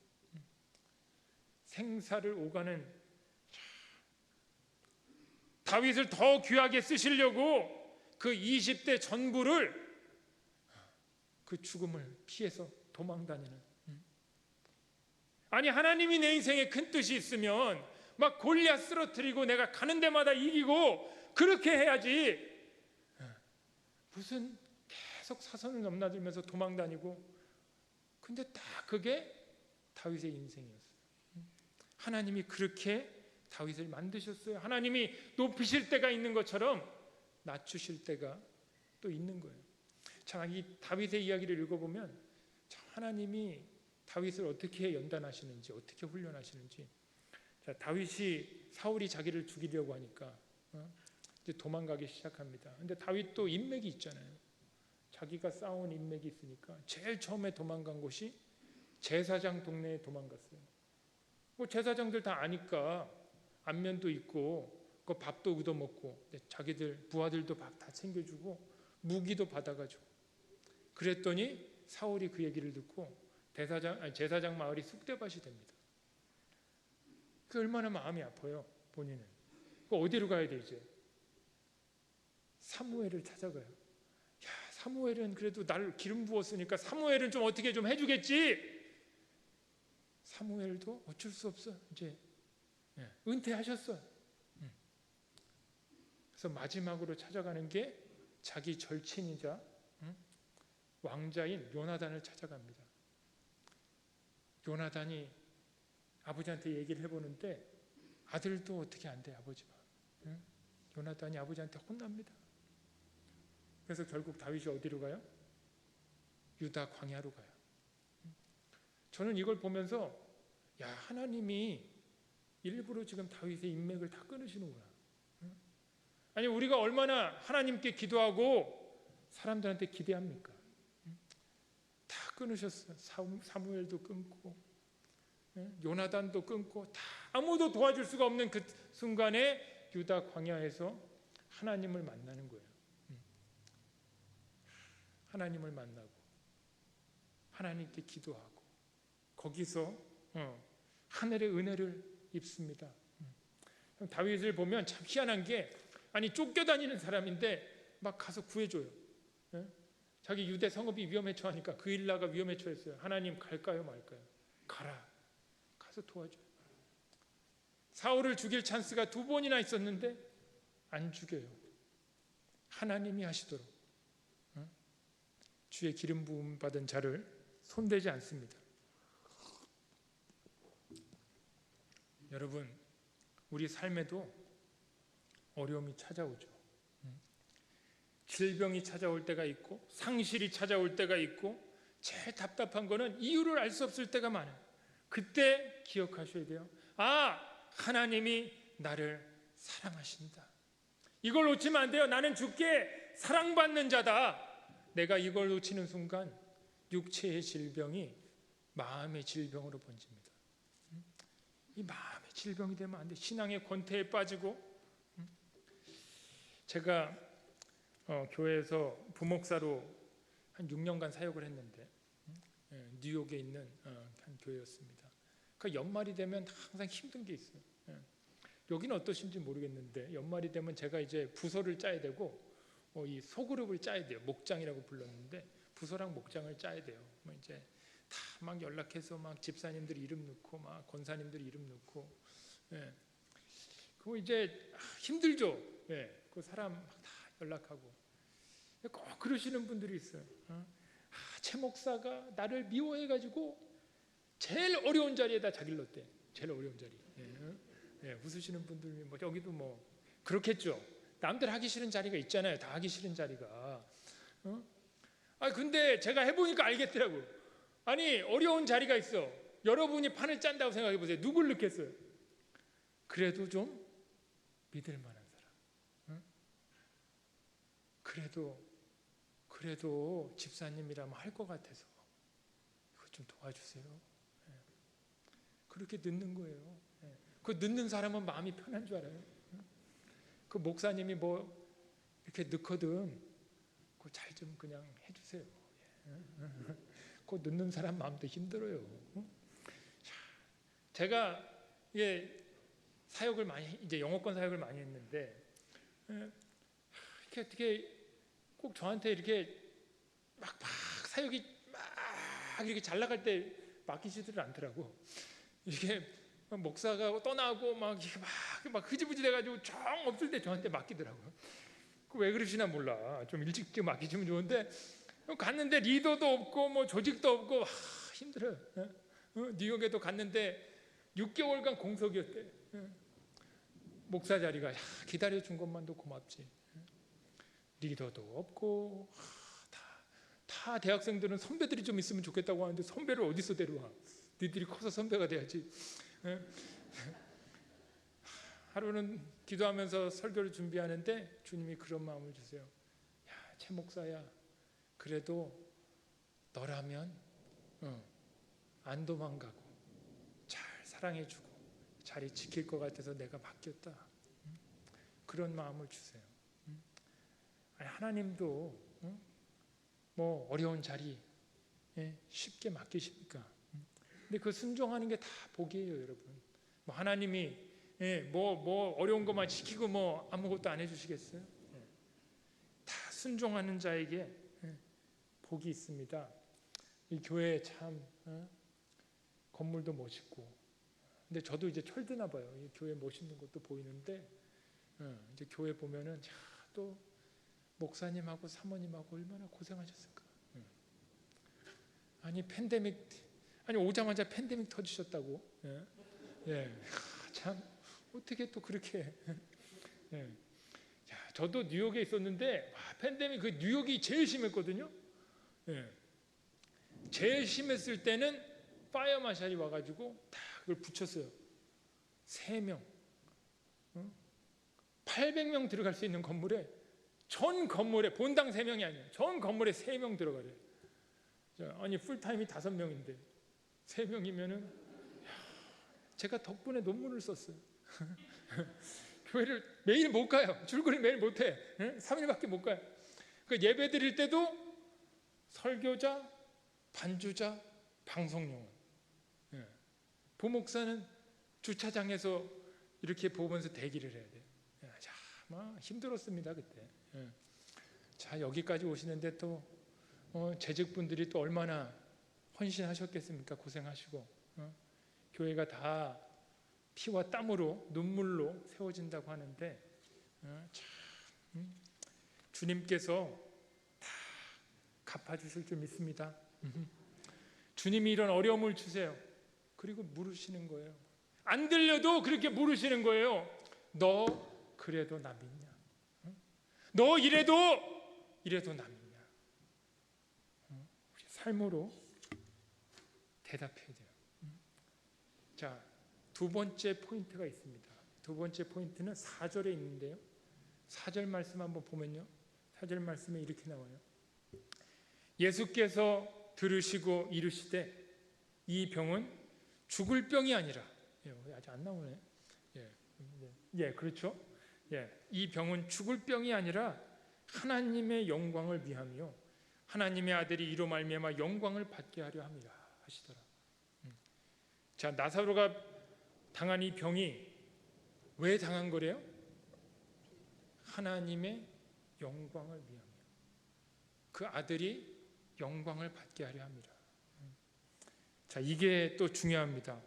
생사를 오가는 다윗을 더 귀하게 쓰시려고 그 20대 전부를 그 죽음을 피해서 도망다니는. 아니 하나님이 내 인생에 큰 뜻이 있으면 막 골리앗 쓰러뜨리고 내가 가는 데마다 이기고 그렇게 해야지. 무슨 계속 사선을 넘나들면서 도망다니고. 근데 딱 그게 다윗의 인생이었어요. 하나님이 그렇게 다윗을 만드셨어요. 하나님이 높이실 때가 있는 것처럼 낮추실 때가 또 있는 거예요. 자, 이 다윗의 이야기를 읽어보면 하나님이 다윗을 어떻게 연단하시는지, 어떻게 훈련하시는지. 자, 다윗이 사울이 자기를 죽이려고 하니까 이제 도망가기 시작합니다. 근데 다윗도 인맥이 있잖아요. 자기가 쌓아온 인맥이 있으니까 제일 처음에 도망간 곳이 제사장 동네에 도망갔어요. 뭐 제사장들 다 아니까 안면도 있고 그 밥도 얻어먹고 자기들 부하들도 밥 다 챙겨주고 무기도 받아가지고. 그랬더니 사울이 그 얘기를 듣고 제사장 마을이 쑥대밭이 됩니다. 그 얼마나 마음이 아파요. 본인은. 그 어디로 가야 돼 이제? 사무엘을 찾아가요. 야, 사무엘은 그래도 나를 기름 부었으니까 사무엘은 좀 어떻게 좀 해주겠지. 사무엘도 어쩔 수 없어. 이제 은퇴하셨어. 그래서 마지막으로 찾아가는 게 자기 절친이자 왕자인 요나단을 찾아갑니다. 요나단이 아버지한테 얘기를 해보는데 아들도 어떻게 안 돼 아버지가. 요나단이 아버지한테 혼납니다. 그래서 결국 다윗이 어디로 가요? 유다 광야로 가요. 저는 이걸 보면서 야, 하나님이 일부러 지금 다윗의 인맥을 다 끊으시는구나. 아니 우리가 얼마나 하나님께 기도하고 사람들한테 기대합니까? 다 끊으셨어요. 사무엘도 끊고 요나단도 끊고 다 아무도 도와줄 수가 없는 그 순간에 유다 광야에서 하나님을 만나는 거예요. 하나님을 만나고 하나님께 기도하고 거기서 하늘의 은혜를 입습니다. 다윗을 보면 참 희한한 게 아니 쫓겨다니는 사람인데 막 가서 구해줘요. 자기 유대 성읍이 위험에 처하니까 그 일나가 위험에 처했어요. 하나님 갈까요 말까요? 가라. 가서 도와줘요. 사울을 죽일 찬스가 2번이나 있었는데 안 죽여요. 하나님이 하시도록 주의 기름 부음 받은 자를 손대지 않습니다. 여러분 우리 삶에도 어려움이 찾아오죠. 질병이 찾아올 때가 있고 상실이 찾아올 때가 있고 제일 답답한 거는 이유를 알 수 없을 때가 많아요. 그때 기억하셔야 돼요. 아, 하나님이 나를 사랑하신다. 이걸 놓치면 안 돼요. 나는 주께 사랑받는 자다. 내가 이걸 놓치는 순간 육체의 질병이 마음의 질병으로 번집니다. 이 마음의 질병이 되면 안 돼. 신앙의 권태에 빠지고. 제가 교회에서 부목사로 한 6년간 사역을 했는데 뉴욕에 있는 한 교회였습니다. 그 연말이 되면 항상 힘든 게 있어요. 여기는 어떠신지 모르겠는데 연말이 되면 제가 이제 부서를 짜야 되고 이 소그룹을 짜야 돼요. 목장이라고 불렀는데 부서랑 목장을 짜야 돼요. 뭐 이제 다 막 연락해서 막 집사님들 이름 넣고 막 권사님들 이름 넣고, 그거 이제 힘들죠. 그 사람 막 다 연락하고 꼭 그러시는 분들이 있어요. 최 목사가 나를 미워해가지고 제일 어려운 자리에다 자기를 넣었대. 제일 어려운 자리. 웃으시는 분들이 뭐 여기도 뭐 그렇겠죠. 남들 하기 싫은 자리가 있잖아요. 다 하기 싫은 자리가. 근데 제가 해보니까 알겠더라고요. 아니 어려운 자리가 있어. 여러분이 판을 짠다고 생각해 보세요. 누굴 넣겠어요? 그래도 좀 믿을 만한 사람. 응? 그래도 집사님이라면 할 것 같아서 이거 좀 도와주세요. 예. 그렇게 늦는 거예요. 예. 그 늦는 사람은 마음이 편한 줄 알아요. 응? 그 목사님이 뭐 이렇게 늦거든 그 잘 좀 그냥 해주세요. 예. 그 늦는 사람 마음도 힘들어요. 응? 제가 사역을 많이 이제 영어권 사역을 많이 했는데 이렇게 어떻게 꼭 저한테 이렇게 막 사역이 막 이렇게 잘 나갈 때 맡기지들 않더라고. 이게 목사가 떠나고 막 흐지부지 돼가지고 정 없을 때 저한테 맡기더라고요. 왜 그러시나 몰라. 좀 일찍 맡기시면 좋은데 갔는데 리더도 없고 뭐 조직도 없고 힘들어요. 뉴욕에도 갔는데 6개월간 공석이었대. 목사 자리가 기다려준 것만도 고맙지. 리더도 없고 다 대학생들은 선배들이 좀 있으면 좋겠다고 하는데 선배를 어디서 데려와. 니들이 커서 선배가 돼야지. 하루는 기도하면서 설교를 준비하는데 주님이 그런 마음을 주세요. 야, 최 목사야, 그래도 너라면 안 도망가고 잘 사랑해주고 자리 지킬 것 같아서 내가 맡겼다. 그런 마음을 주세요. 하나님도 뭐 어려운 자리 쉽게 맡기십니까? 근데 그 순종하는 게 다 복이에요, 여러분. 뭐 하나님이 뭐 어려운 것만 시키고 뭐 아무것도 안 해주시겠어요? 다 순종하는 자에게 복이 있습니다. 이 교회 참 건물도 멋있고, 근데 저도 이제 철드나 봐요. 이 교회 멋있는 것도 보이는데 이제 교회 보면은 또 목사님하고 사모님하고 얼마나 고생하셨을까. 아니 오자마자 팬데믹 터지셨다고. 참 어떻게 또 그렇게. 저도 뉴욕에 있었는데 팬데믹 그 뉴욕이 제일 심했거든요. 제일 심했을 때는 파이어 마샬이 와가지고 다 그걸 붙였어요. 3명 800명 들어갈 수 있는 건물에 전 건물에 본당 3명이 아니에요. 전 건물에 3명 들어가래요. 아니 풀타임이 5명인데 3명이면은 제가 덕분에 논문을 썼어요. 교회를 매일 못 가요. 출근을 매일 못해. 3일밖에 못 가요. 그 예배 드릴 때도 설교자, 반주자, 방송용은. 부목사는 주차장에서 이렇게 보면서 대기를 해야 돼요. 막 힘들었습니다 그때. 자 여기까지 오시는데 또 재직분들이 또 얼마나 헌신하셨겠습니까? 고생하시고 교회가 다 피와 땀으로 눈물로 세워진다고 하는데 참 주님께서 다 갚아주실 줄 믿습니다. 주님이 이런 어려움을 주세요. 그리고 물으시는 거예요. 안 들려도 그렇게 물으시는 거예요. 너 그래도 나 믿냐? 너 이래도 나 믿냐? 우리 삶으로 대답해야 돼요. 자, 2번째 포인트가 있습니다. 2번째 포인트는 4절에 있는데요. 4절 말씀 한번 보면요. 4절 말씀에 이렇게 나와요. 예수께서 들으시고 이르시되 이 병은 죽을 병이 아니라 아직 안 나오네. 그렇죠. 이 병은 죽을 병이 아니라 하나님의 영광을 위하며 하나님의 아들이 이로 말미암아 영광을 받게 하려 함이라 하시더라. 자, 나사로가 당한 이 병이 왜 당한 거래요? 하나님의 영광을 위하며 그 아들이 영광을 받게 하려 함이라. 자, 이게 또 중요합니다.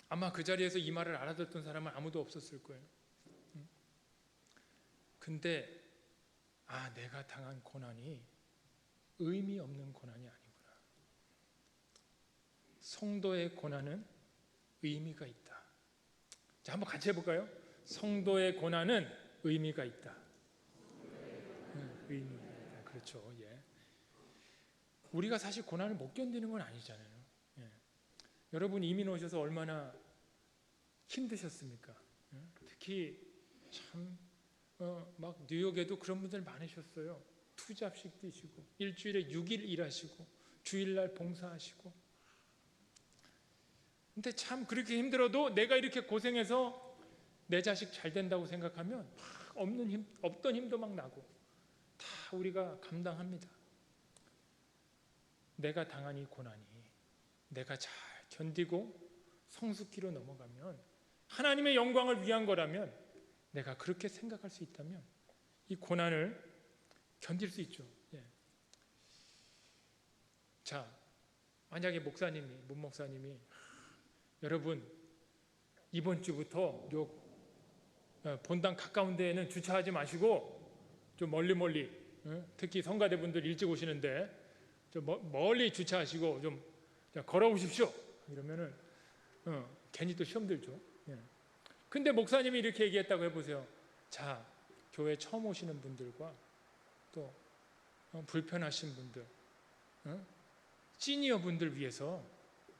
아마 그 자리에서 이 말을 알아듣던 사람은 아무도 없었을 거예요. 근데 내가 당한 고난이 의미 없는 고난이 아니구나. 성도의 고난은 의미가 있다. 자, 한번 같이 해볼까요? 성도의 고난은 의미가 있다. 의미가 있다. 그렇죠. 우리가 사실 고난을 못 견디는 건 아니잖아요. 여러분 이민 오셔서 얼마나 힘드셨습니까? 특히 참 막 뉴욕에도 그런 분들 많으셨어요. 투잡식 뛰시고 일주일에 6일 일하시고 주일날 봉사하시고. 근데 참 그렇게 힘들어도 내가 이렇게 고생해서 내 자식 잘 된다고 생각하면 막 없던 힘도 막 나고 다 우리가 감당합니다. 내가 당한 이 고난이 내가 잘 견디고 성숙기로 넘어가면 하나님의 영광을 위한 거라면 내가 그렇게 생각할 수 있다면 이 고난을 견딜 수 있죠. 자, 만약에 문 목사님이 여러분 이번 주부터 본당 가까운 데에는 주차하지 마시고 좀 멀리 특히 성가대분들 일찍 오시는데 좀 멀리 주차하시고 좀 걸어오십시오. 이러면은 괜히 또 시험 들죠. 근데 목사님이 이렇게 얘기했다고 해보세요. 자, 교회 처음 오시는 분들과 또 불편하신 분들, 시니어 분들 위해서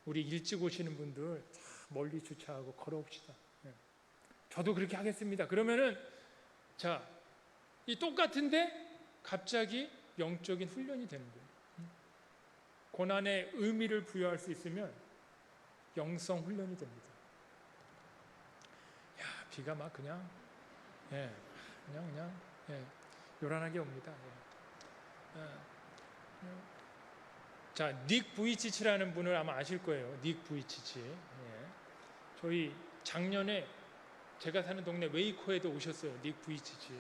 우리 일찍 오시는 분들 멀리 주차하고 걸어옵시다. 저도 그렇게 하겠습니다. 그러면은 자, 이 똑같은데 갑자기 영적인 훈련이 되는 거예요. 고난에 의미를 부여할 수 있으면 영성 훈련이 됩니다. 야, 비가 막 그냥 요란하게 옵니다. 자, 닉 부이치치라는 분을 아마 아실 거예요. 닉 부이치치. 저희 작년에 제가 사는 동네 웨이코에도 오셨어요. 닉 부이치치.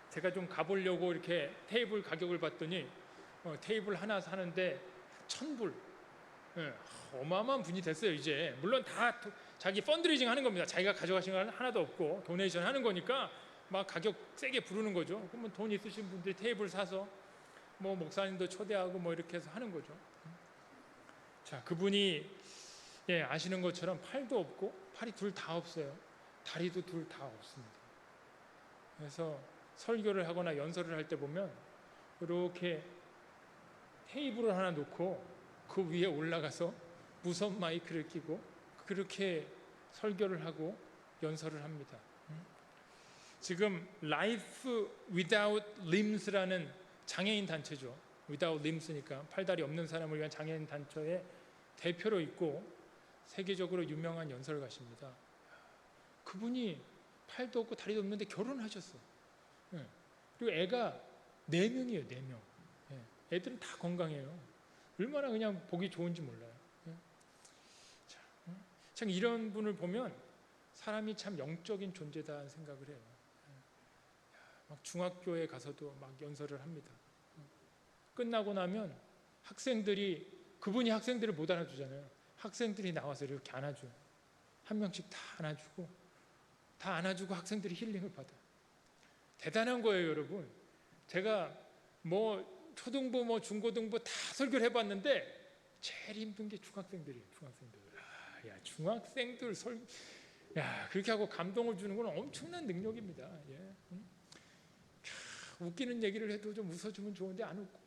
제가 좀 가보려고 이렇게 테이블 가격을 봤더니 테이블 하나 사는데 1,000불. 어마어마한 분이 됐어요. 이제 물론 다 자기 펀드레이징 하는 겁니다. 자기가 가져가신 건 하나도 없고 도네이션 하는 거니까 막 가격 세게 부르는 거죠. 그러면 돈 있으신 분들이 테이블 사서 뭐 목사님도 초대하고 뭐 이렇게 해서 하는 거죠. 자, 그분이 아시는 것처럼 팔도 없고 팔이 둘 다 없어요. 다리도 둘 다 없습니다. 그래서 설교를 하거나 연설을 할 때 보면 이렇게 테이블을 하나 놓고 그 위에 올라가서 무선 마이크를 끼고 그렇게 설교를 하고 연설을 합니다. 지금 Life Without Limbs라는 장애인 단체죠. Without Limbs니까 팔다리 없는 사람을 위한 장애인 단체의 대표로 있고 세계적으로 유명한 연설가십니다. 그분이 팔도 없고 다리도 없는데 결혼하셨어. 그리고 애가 4명이에요. 4명. 애들은 다 건강해요. 얼마나 그냥 보기 좋은지 몰라요. 참 이런 분을 보면 사람이 참 영적인 존재다 생각을 해요. 막 중학교에 가서도 막 연설을 합니다. 끝나고 나면 그분이 학생들을 못 안아주잖아요. 학생들이 나와서 이렇게 안아줘요. 한 명씩 다 안아주고 학생들이 힐링을 받아요. 대단한 거예요, 여러분. 제가 뭐 초등부, 뭐 중고등부 다 설교를 해봤는데 제일 힘든 게 중학생들이에요. 중학생들 그렇게 하고 감동을 주는 건 엄청난 능력입니다. 웃기는 얘기를 해도 좀 웃어주면 좋은데 안 웃고.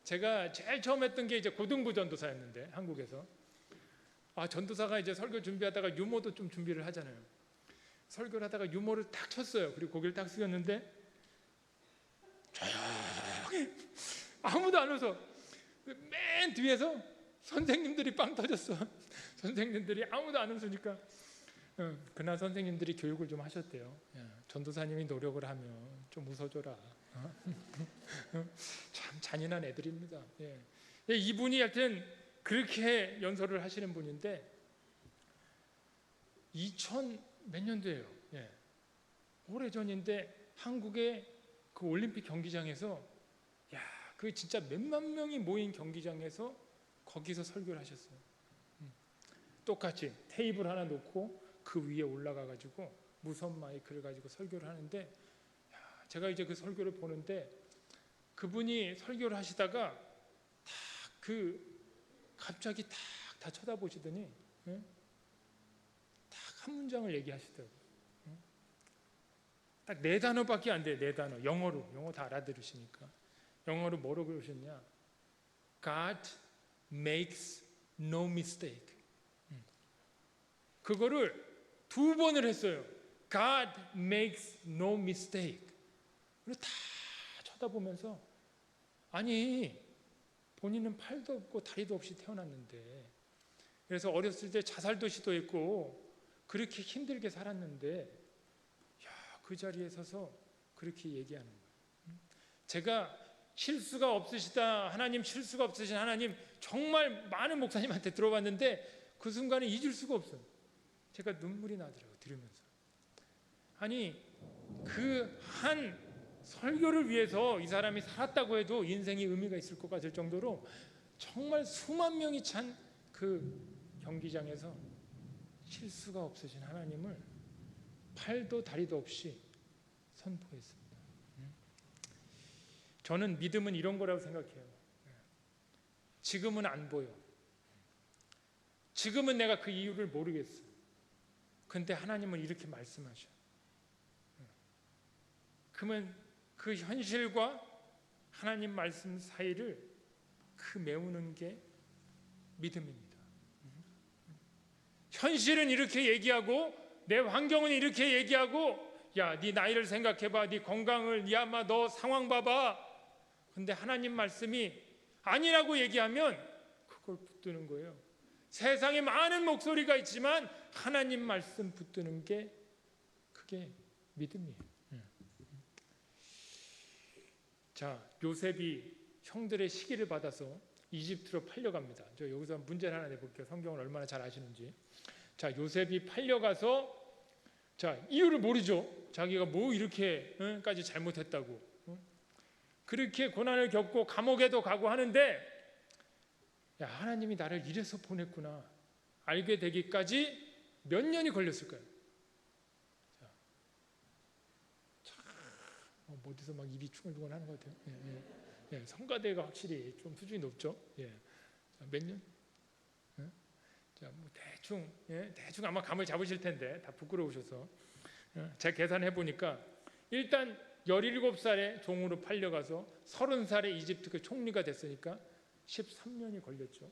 제가 제일 처음 했던 게 이제 고등부 전도사였는데 한국에서 전도사가 이제 설교 준비하다가 유머도 좀 준비를 하잖아요. 설교를 하다가 유머를 딱 쳤어요. 그리고 고개를 딱 숙였는데 조용히 아무도 안 웃어. 맨 뒤에서 선생님들이 빵 터졌어. 선생님들이 아무도 안 웃으니까 그날 선생님들이 교육을 좀 하셨대요. 전도사님이 노력을 하면 좀 웃어줘라. 참 잔인한 애들입니다. 이분이 하여튼 그렇게 연설을 하시는 분인데 2000 몇 년도예요. 오래전인데 한국의 그 올림픽 경기장에서 그 진짜 몇만 명이 모인 경기장에서 거기서 설교를 하셨어요. 똑같이 테이블 하나 놓고 그 위에 올라가 가지고 무선 마이크를 가지고 설교를 하는데 제가 이제 그 설교를 보는데 그분이 설교를 하시다가 갑자기 다 쳐다보시더니 딱 한 문장을 얘기하시더라고요. 딱 4단어밖에 안 돼요. 4단어. 영어 다 알아들으시니까. 영어로 뭐라고 그러셨냐? God makes no mistake. 그거를 두 번을 했어요. God makes no mistake. 그리고 다 쳐다보면서 아니 본인은 팔도 없고 다리도 없이 태어났는데 그래서 어렸을 때 자살도 시도했고 그렇게 힘들게 살았는데 그 자리에 서서 그렇게 얘기하는 거예요. 제가 실수가 없으시다 하나님, 실수가 없으신 하나님 정말 많은 목사님한테 들어봤는데 그 순간에 잊을 수가 없어요. 제가 눈물이 나더라고요, 들으면서. 아니 그 한 설교를 위해서 이 사람이 살았다고 해도 인생에 의미가 있을 것 같을 정도로 정말 수만 명이 찬 그 경기장에서 실수가 없으신 하나님을 팔도 다리도 없이 선포했습니다. 저는 믿음은 이런 거라고 생각해요. 지금은 안 보여. 지금은 내가 그 이유를 모르겠어. 근데 하나님은 이렇게 말씀하셔. 그러면 그 현실과 하나님 말씀 사이를 그 메우는 게 믿음입니다. 현실은 이렇게 얘기하고 내 환경은 이렇게 얘기하고 야, 네 나이를 생각해봐, 네 건강을, 야마 너 상황 봐봐. 근데 하나님 말씀이 아니라고 얘기하면 그걸 붙드는 거예요. 세상에 많은 목소리가 있지만 하나님 말씀 붙드는 게 그게 믿음이에요. 자, 요셉이 형들의 시기를 받아서 이집트로 팔려갑니다. 저 여기서 문제를 하나 내볼게요. 성경을 얼마나 잘 아시는지. 자, 요셉이 팔려가서 자, 이유를 모르죠. 자기가 뭐 이렇게까지 잘못했다고. 그렇게 고난을 겪고 감옥에도 가고 하는데 야, 하나님이 나를 이래서 보냈구나 알게 되기까지 몇 년이 걸렸을까요? 자, 참, 어디서 막 입이 충을충을 하는 것 같아요. 예, 성가대가 확실히 좀 수준이 높죠. 예. 자, 몇 년? 자, 뭐 대충 아마 감을 잡으실 텐데 다 부끄러우셔서 제가 계산해 보니까 일단 17살에 종으로 팔려가서 30살에 이집트 그 총리가 됐으니까 13년이 걸렸죠.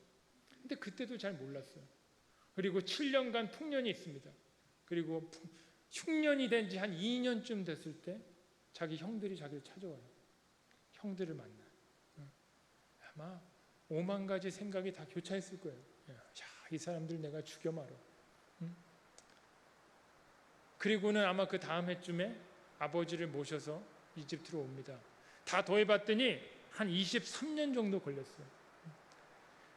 근데 그때도 잘 몰랐어요. 그리고 7년간 풍년이 있습니다. 그리고 흉년이 된 지 한 2년쯤 됐을 때 자기 형들이 자기를 찾아와요. 형들을 만나. 아마 5만 가지 생각이 다 교차했을 거예요. 야, 이 사람들 내가 죽여 말어. 그리고는 아마 그 다음 해쯤에 아버지를 모셔서 이집트로 옵니다. 다 더해봤더니 한 23년 정도 걸렸어요.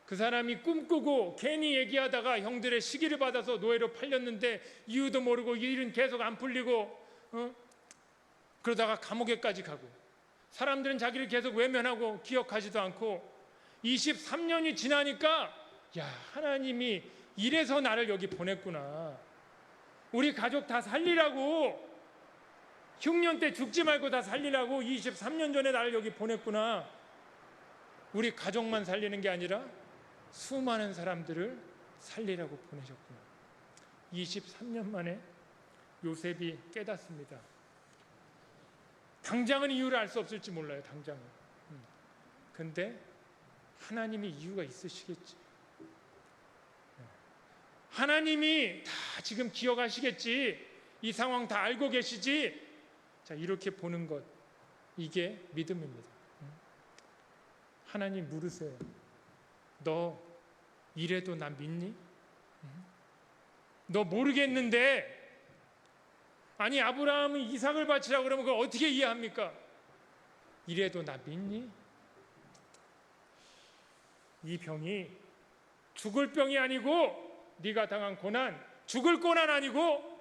그 사람이 꿈꾸고 괜히 얘기하다가 형들의 시기를 받아서 노예로 팔렸는데 이유도 모르고 일은 계속 안 풀리고 그러다가 감옥에까지 가고 사람들은 자기를 계속 외면하고 기억하지도 않고 23년이 지나니까 야, 하나님이 이래서 나를 여기 보냈구나. 우리 가족 다 살리라고 흉년 때 죽지 말고 다 살리라고 23년 전에 나를 여기 보냈구나. 우리 가족만 살리는 게 아니라 수많은 사람들을 살리라고 보내셨구나. 23년 만에 요셉이 깨닫습니다. 당장은 이유를 알 수 없을지 몰라요. 당장은. 근데 하나님이 이유가 있으시겠지. 하나님이 다 지금 기억하시겠지. 이 상황 다 알고 계시지. 자, 이렇게 보는 것, 이게 믿음입니다. 하나님 물으세요. 너 이래도 나 믿니? 너 모르겠는데 아니 아브라함이 이삭을 바치라고 그러면 그걸 어떻게 이해합니까? 이래도 나 믿니? 이 병이 죽을 병이 아니고 네가 당한 고난, 죽을 고난 아니고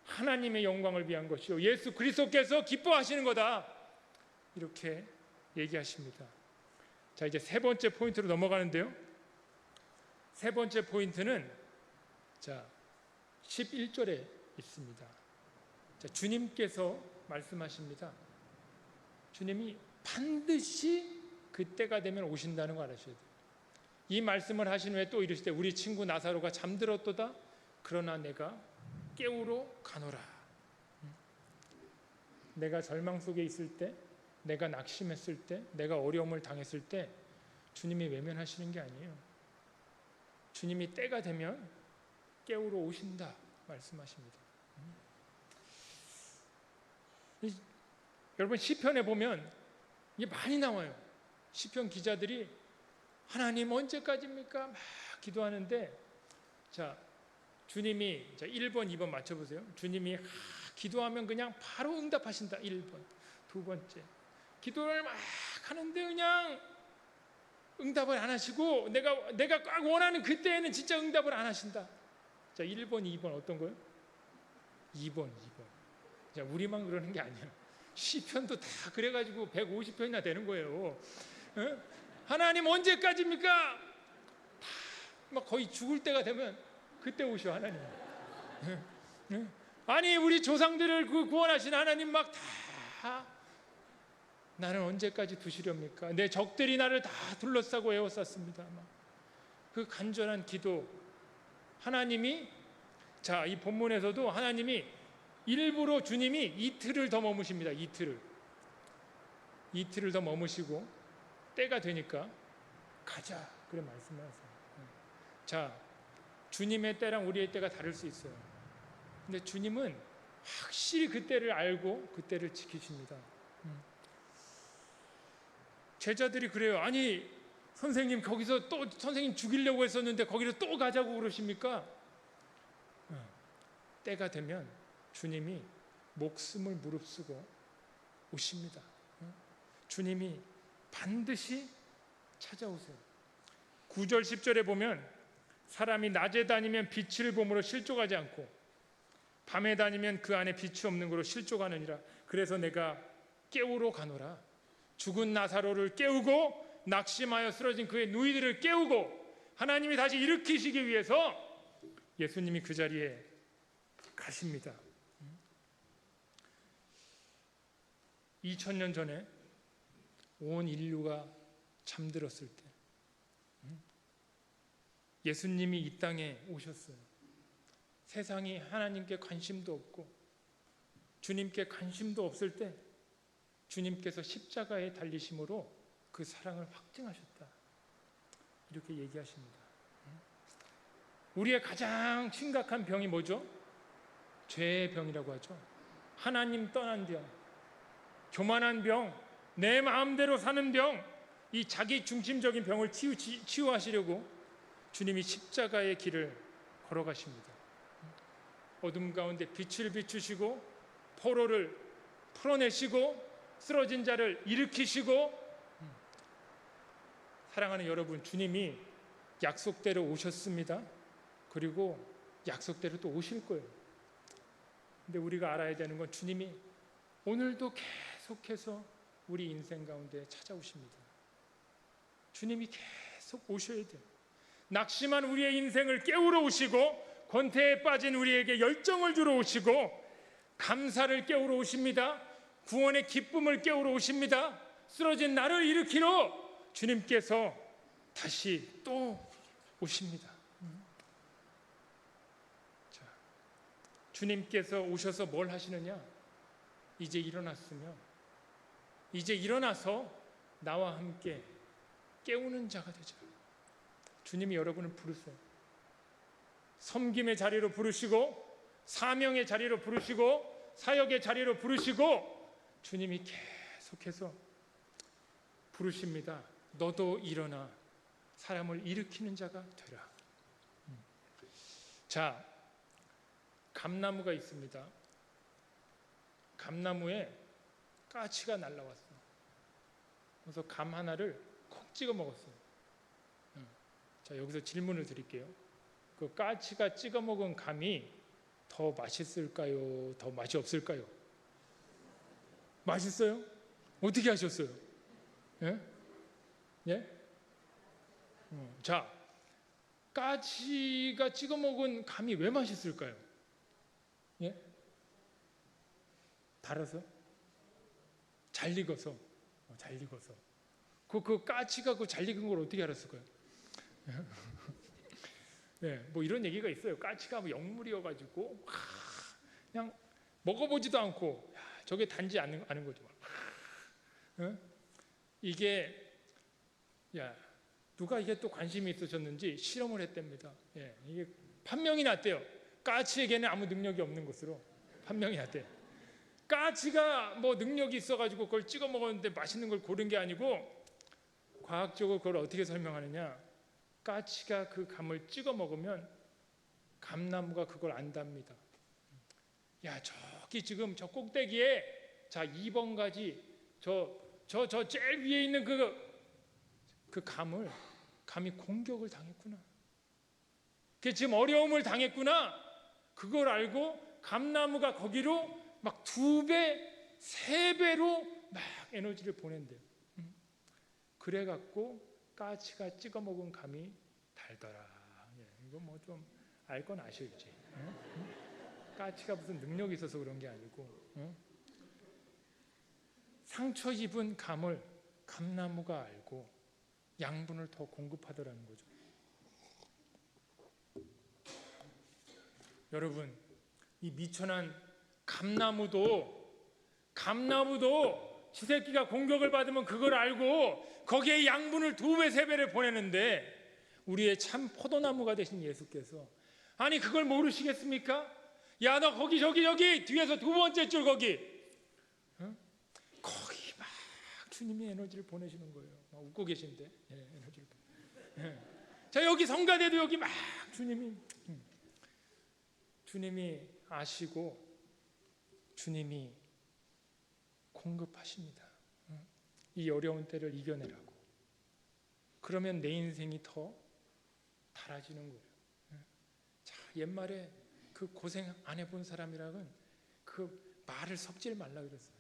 하나님의 영광을 위한 것이요 예수 그리스도께서 기뻐하시는 거다. 이렇게 얘기하십니다. 자, 이제 세 번째 포인트로 넘어가는데요. 세 번째 포인트는 자 11절에 있습니다. 자, 주님께서 말씀하십니다. 주님이 반드시 그때가 되면 오신다는 걸 아셔야 돼요. 이 말씀을 하신 후에 또 이르시되 우리 친구 나사로가 잠들었도다. 그러나 내가 깨우러 가노라. 내가 절망 속에 있을 때, 내가 낙심했을 때, 내가 어려움을 당했을 때 주님이 외면하시는 게 아니에요. 주님이 때가 되면 깨우러 오신다 말씀하십니다. 여러분 시편에 보면 이게 많이 나와요. 시편 기자들이 하나님 언제까지입니까? 막 기도하는데, 자, 주님이, 자, 1번, 2번 맞춰보세요. 주님이 기도하면 그냥 바로 응답하신다. 1번. 두 번째, 기도를 막 하는데 그냥 응답을 안 하시고, 내가 꽉 원하는 그때에는 진짜 응답을 안 하신다. 자, 1번, 2번 어떤 거요? 2번. 자, 우리만 그러는 게 아니야. 시편도 다 그래가지고 150편이나 되는 거예요. 어? 하나님 언제까지입니까? 막 거의 죽을 때가 되면 그때 오셔 하나님. 아니 우리 조상들을 구원하신 하나님 막 다 나는 언제까지 두시렵니까? 내 적들이 나를 다 둘러싸고 에워쌌습니다. 그 간절한 기도, 하나님이, 자, 이 본문에서도 하나님이 일부러 주님이 이틀을 더 머무십니다. 이틀을 더 머무시고 때가 되니까 가자 그래 말씀하세요. 자, 주님의 때랑 우리의 때가 다를 수 있어요. 근데 주님은 확실히 그 때를 알고 그 때를 지키십니다. 제자들이 그래요. 아니 선생님 거기서 또 선생님 죽이려고 했었는데 거기로 또 가자고 그러십니까? 때가 되면 주님이 목숨을 무릅쓰고 오십니다. 주님이 반드시 찾아오세요. 9절 10절에 보면 사람이 낮에 다니면 빛을 봄으로 실족하지 않고 밤에 다니면 그 안에 빛이 없는 거로 실족하느니라. 그래서 내가 깨우러 가노라. 죽은 나사로를 깨우고 낙심하여 쓰러진 그의 누이들을 깨우고 하나님이 다시 일으키시기 위해서 예수님이 그 자리에 가십니다. 2000년 전에 온 인류가 잠들었을 때 예수님이 이 땅에 오셨어요. 세상이 하나님께 관심도 없고 주님께 관심도 없을 때 주님께서 십자가에 달리심으로 그 사랑을 확증하셨다. 이렇게 얘기하십니다. 우리의 가장 심각한 병이 뭐죠? 죄의 병이라고 하죠. 하나님 떠난 병, 교만한 병, 내 마음대로 사는 병, 이 자기 중심적인 병을 치유하시려고 주님이 십자가의 길을 걸어가십니다. 어둠 가운데 빛을 비추시고 포로를 풀어내시고 쓰러진 자를 일으키시고, 사랑하는 여러분, 주님이 약속대로 오셨습니다. 그리고 약속대로 또 오실 거예요. 근데 우리가 알아야 되는 건 주님이 오늘도 계속해서 우리 인생 가운데 찾아오십니다. 주님이 계속 오셔야 돼요. 낙심한 우리의 인생을 깨우러 오시고 권태에 빠진 우리에게 열정을 주러 오시고 감사를 깨우러 오십니다. 구원의 기쁨을 깨우러 오십니다. 쓰러진 나를 일으키러 주님께서 다시 또 오십니다. 자, 주님께서 오셔서 뭘 하시느냐? 이제 일어났으면 이제 일어나서 나와 함께 깨우는 자가 되자. 주님이 여러분을 부르세요. 섬김의 자리로 부르시고 사명의 자리로 부르시고 사역의 자리로 부르시고 주님이 계속해서 부르십니다. 너도 일어나 사람을 일으키는 자가 되라. 자, 감나무가 있습니다. 감나무에 까치가 날라왔어. 그래서 감 하나를 콕 찍어 먹었어요. 자, 여기서 질문을 드릴게요. 그 까치가 찍어 먹은 감이 더 맛있을까요? 더 맛이 없을까요? 맛있어요? 어떻게 하셨어요? 예? 예? 자, 까치가 찍어 먹은 감이 왜 맛있을까요? 예? 달아서? 잘 익어서. 잘 익어서. 그 까치가 그 잘 익은 걸 어떻게 알았을까요? 네, 뭐 이런 얘기가 있어요. 까치가 뭐 영물이어가지고 그냥 먹어보지도 않고 저게 단지 아는 거죠. 이게 누가 이게 또 관심이 있으셨는지 실험을 했답니다. 예, 이게 판명이 났대요. 까치에게는 아무 능력이 없는 것으로 판명이 났대요. 까치가 뭐 능력이 있어가지고 그걸 찍어 먹었는데 맛있는 걸 고른 게 아니고, 과학적으로 그걸 어떻게 설명하느냐, 까치가 그 감을 찍어 먹으면 감나무가 그걸 안답니다. 야, 저기 지금 저 꼭대기에, 자 2번 가지, 저 제일 위에 있는 그 감이 공격을 당했구나, 그 지금 어려움을 당했구나, 그걸 알고 감나무가 거기로 막 2배, 3배로 막 에너지를 보낸대요. 그래갖고 까치가 찍어 먹은 감이 달더라. 이거 뭐 좀 알 건 아실지. 까치가 무슨 능력이 있어서 그런 게 아니고, 상처 입은 감을 감나무가 알고 양분을 더 공급하더라는 거죠. 여러분, 이 미천한 감나무도 지새끼가 공격을 받으면 그걸 알고 거기에 양분을 2배, 3배를 보내는데, 우리의 참 포도나무가 되신 예수께서 아니 그걸 모르시겠습니까? 야, 너 거기 저기 뒤에서 2번째 줄 거기, 거기 막 주님이 에너지를 보내시는 거예요. 웃고 계신데, 에너지를. 자, 여기 성가대도 여기 막 주님이 아시고 주님이 공급하십니다. 이 어려운 때를 이겨내라고. 그러면 내 인생이 더 달아지는 거예요. 자, 옛말에 그 고생 안 해본 사람이랑은 그 말을 섞질 말라 그랬어요.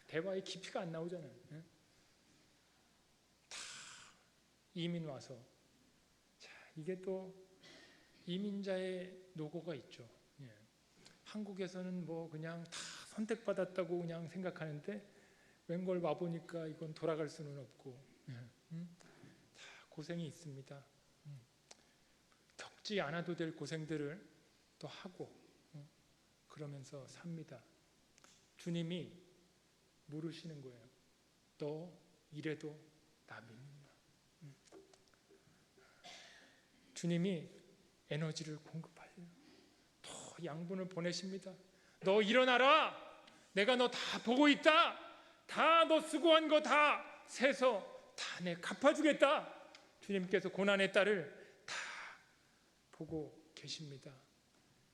대화의 깊이가 안 나오잖아요. 다 이민 와서, 자, 이게 또 이민자의 노고가 있죠. 한국에서는 뭐 그냥 다 선택받았다고 그냥 생각하는데, 웬걸 와보니까 이건 돌아갈 수는 없고, 다 고생이 있습니다. 겪지 않아도 될 고생들을 또 하고, 그러면서 삽니다. 주님이 물으시는 거예요. 너 이래도 나 믿는다. 주님이 에너지를 공급하세요. 더 양분을 보내십니다. 너 일어나라. 내가 너 다 보고 있다. 다 너 수고한 거 다 세서 다 내 갚아주겠다. 주님께서 고난의 딸을 다 보고 계십니다.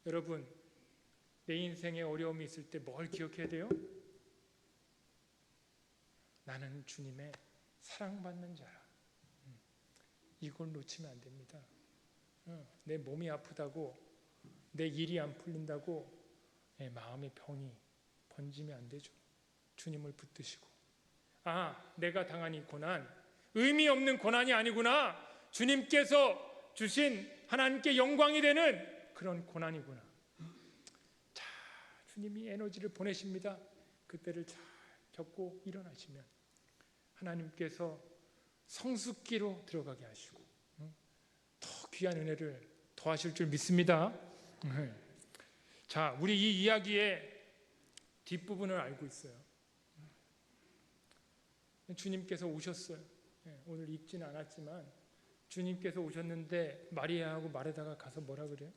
여러분, 내 인생에 어려움이 있을 때 뭘 기억해야 돼요? 나는 주님의 사랑받는 자라. 이걸 놓치면 안 됩니다. 내 몸이 아프다고, 내 일이 안 풀린다고 내 마음의 병이 번지면 안 되죠. 주님을 붙드시고, 아, 내가 당한 이 고난 의미 없는 고난이 아니구나, 주님께서 주신 하나님께 영광이 되는 그런 고난이구나. 자, 주님이 에너지를 보내십니다. 그때를 잘 겪고 일어나시면 하나님께서 성숙기로 들어가게 하시고 더 귀한 은혜를 더하실 줄 믿습니다. 자, 우리 이 이야기의 뒷부분을 알고 있어요. 주님께서 오셨어요. 오늘 읽지는 않았지만 주님께서 오셨는데 마리아하고 마르다가 가서 뭐라 그래요?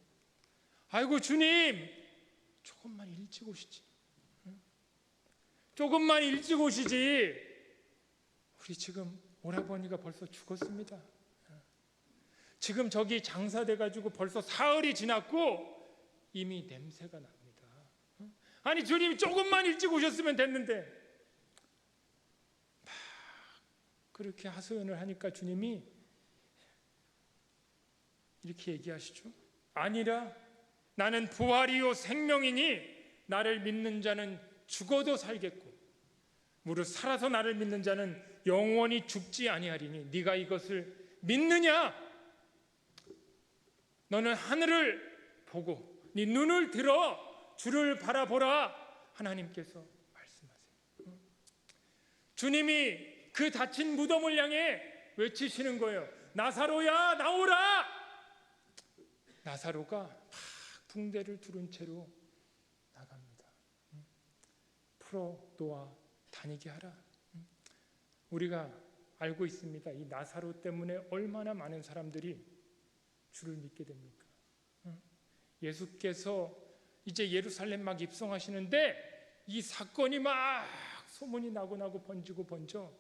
아이고 주님, 조금만 일찍 오시지. 조금만 일찍 오시지. 우리 지금 오라버니가 벌써 죽었습니다. 지금 저기 장사돼가지고 벌써 사흘이 지났고 이미 냄새가 납니다. 아니 주님, 조금만 일찍 오셨으면 됐는데. 막 그렇게 하소연을 하니까 주님이 이렇게 얘기하시죠. 아니라 나는 부활이요 생명이니 나를 믿는 자는 죽어도 살겠고 무릇 살아서 나를 믿는 자는 영원히 죽지 아니하리니 네가 이것을 믿느냐? 너는 하늘을 보고 네 눈을 들어 주를 바라보라. 하나님께서 말씀하세요. 주님이 그 닫힌 무덤을 향해 외치시는 거예요. 나사로야 나오라. 나사로가 막 붕대를 두른 채로 나갑니다. 풀어 놓아 다니게 하라. 우리가 알고 있습니다. 이 나사로 때문에 얼마나 많은 사람들이 주를 믿게 됩니까? 예수께서 이제 예루살렘 막 입성하시는데 이 사건이 막 소문이 나고 번져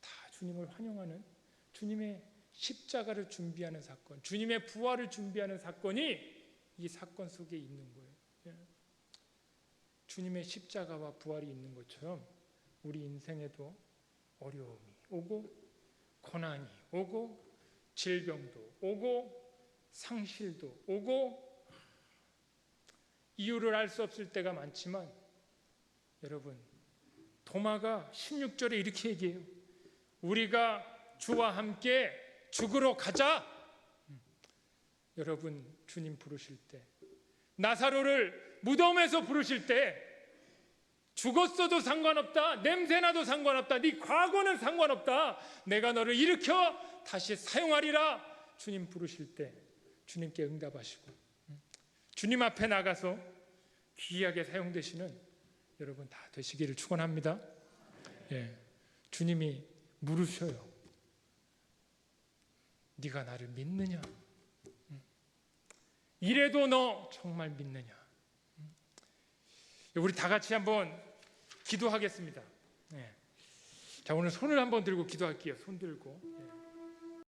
다 주님을 환영하는, 주님의 십자가를 준비하는 사건, 주님의 부활을 준비하는 사건이 이 사건 속에 있는 거예요. 주님의 십자가와 부활이 있는 것처럼 우리 인생에도 어려움이 오고 고난이 오고 질병도 오고 상실도 오고 이유를 알 수 없을 때가 많지만, 여러분, 도마가 16절에 이렇게 얘기해요. 우리가 주와 함께 죽으러 가자. 여러분, 주님 부르실 때, 나사로를 무덤에서 부르실 때, 죽었어도 상관없다, 냄새나도 상관없다, 네 과거는 상관없다, 내가 너를 일으켜 다시 사용하리라. 주님 부르실 때 주님께 응답하시고 주님 앞에 나가서 귀하게 사용되시는 여러분 다 되시기를 축원합니다. 주님이 물으셔요. 네가 나를 믿느냐? 이래도 너 정말 믿느냐? 우리 다 같이 한번 기도하겠습니다. 자, 오늘 손을 한번 들고 기도할게요. 손 들고.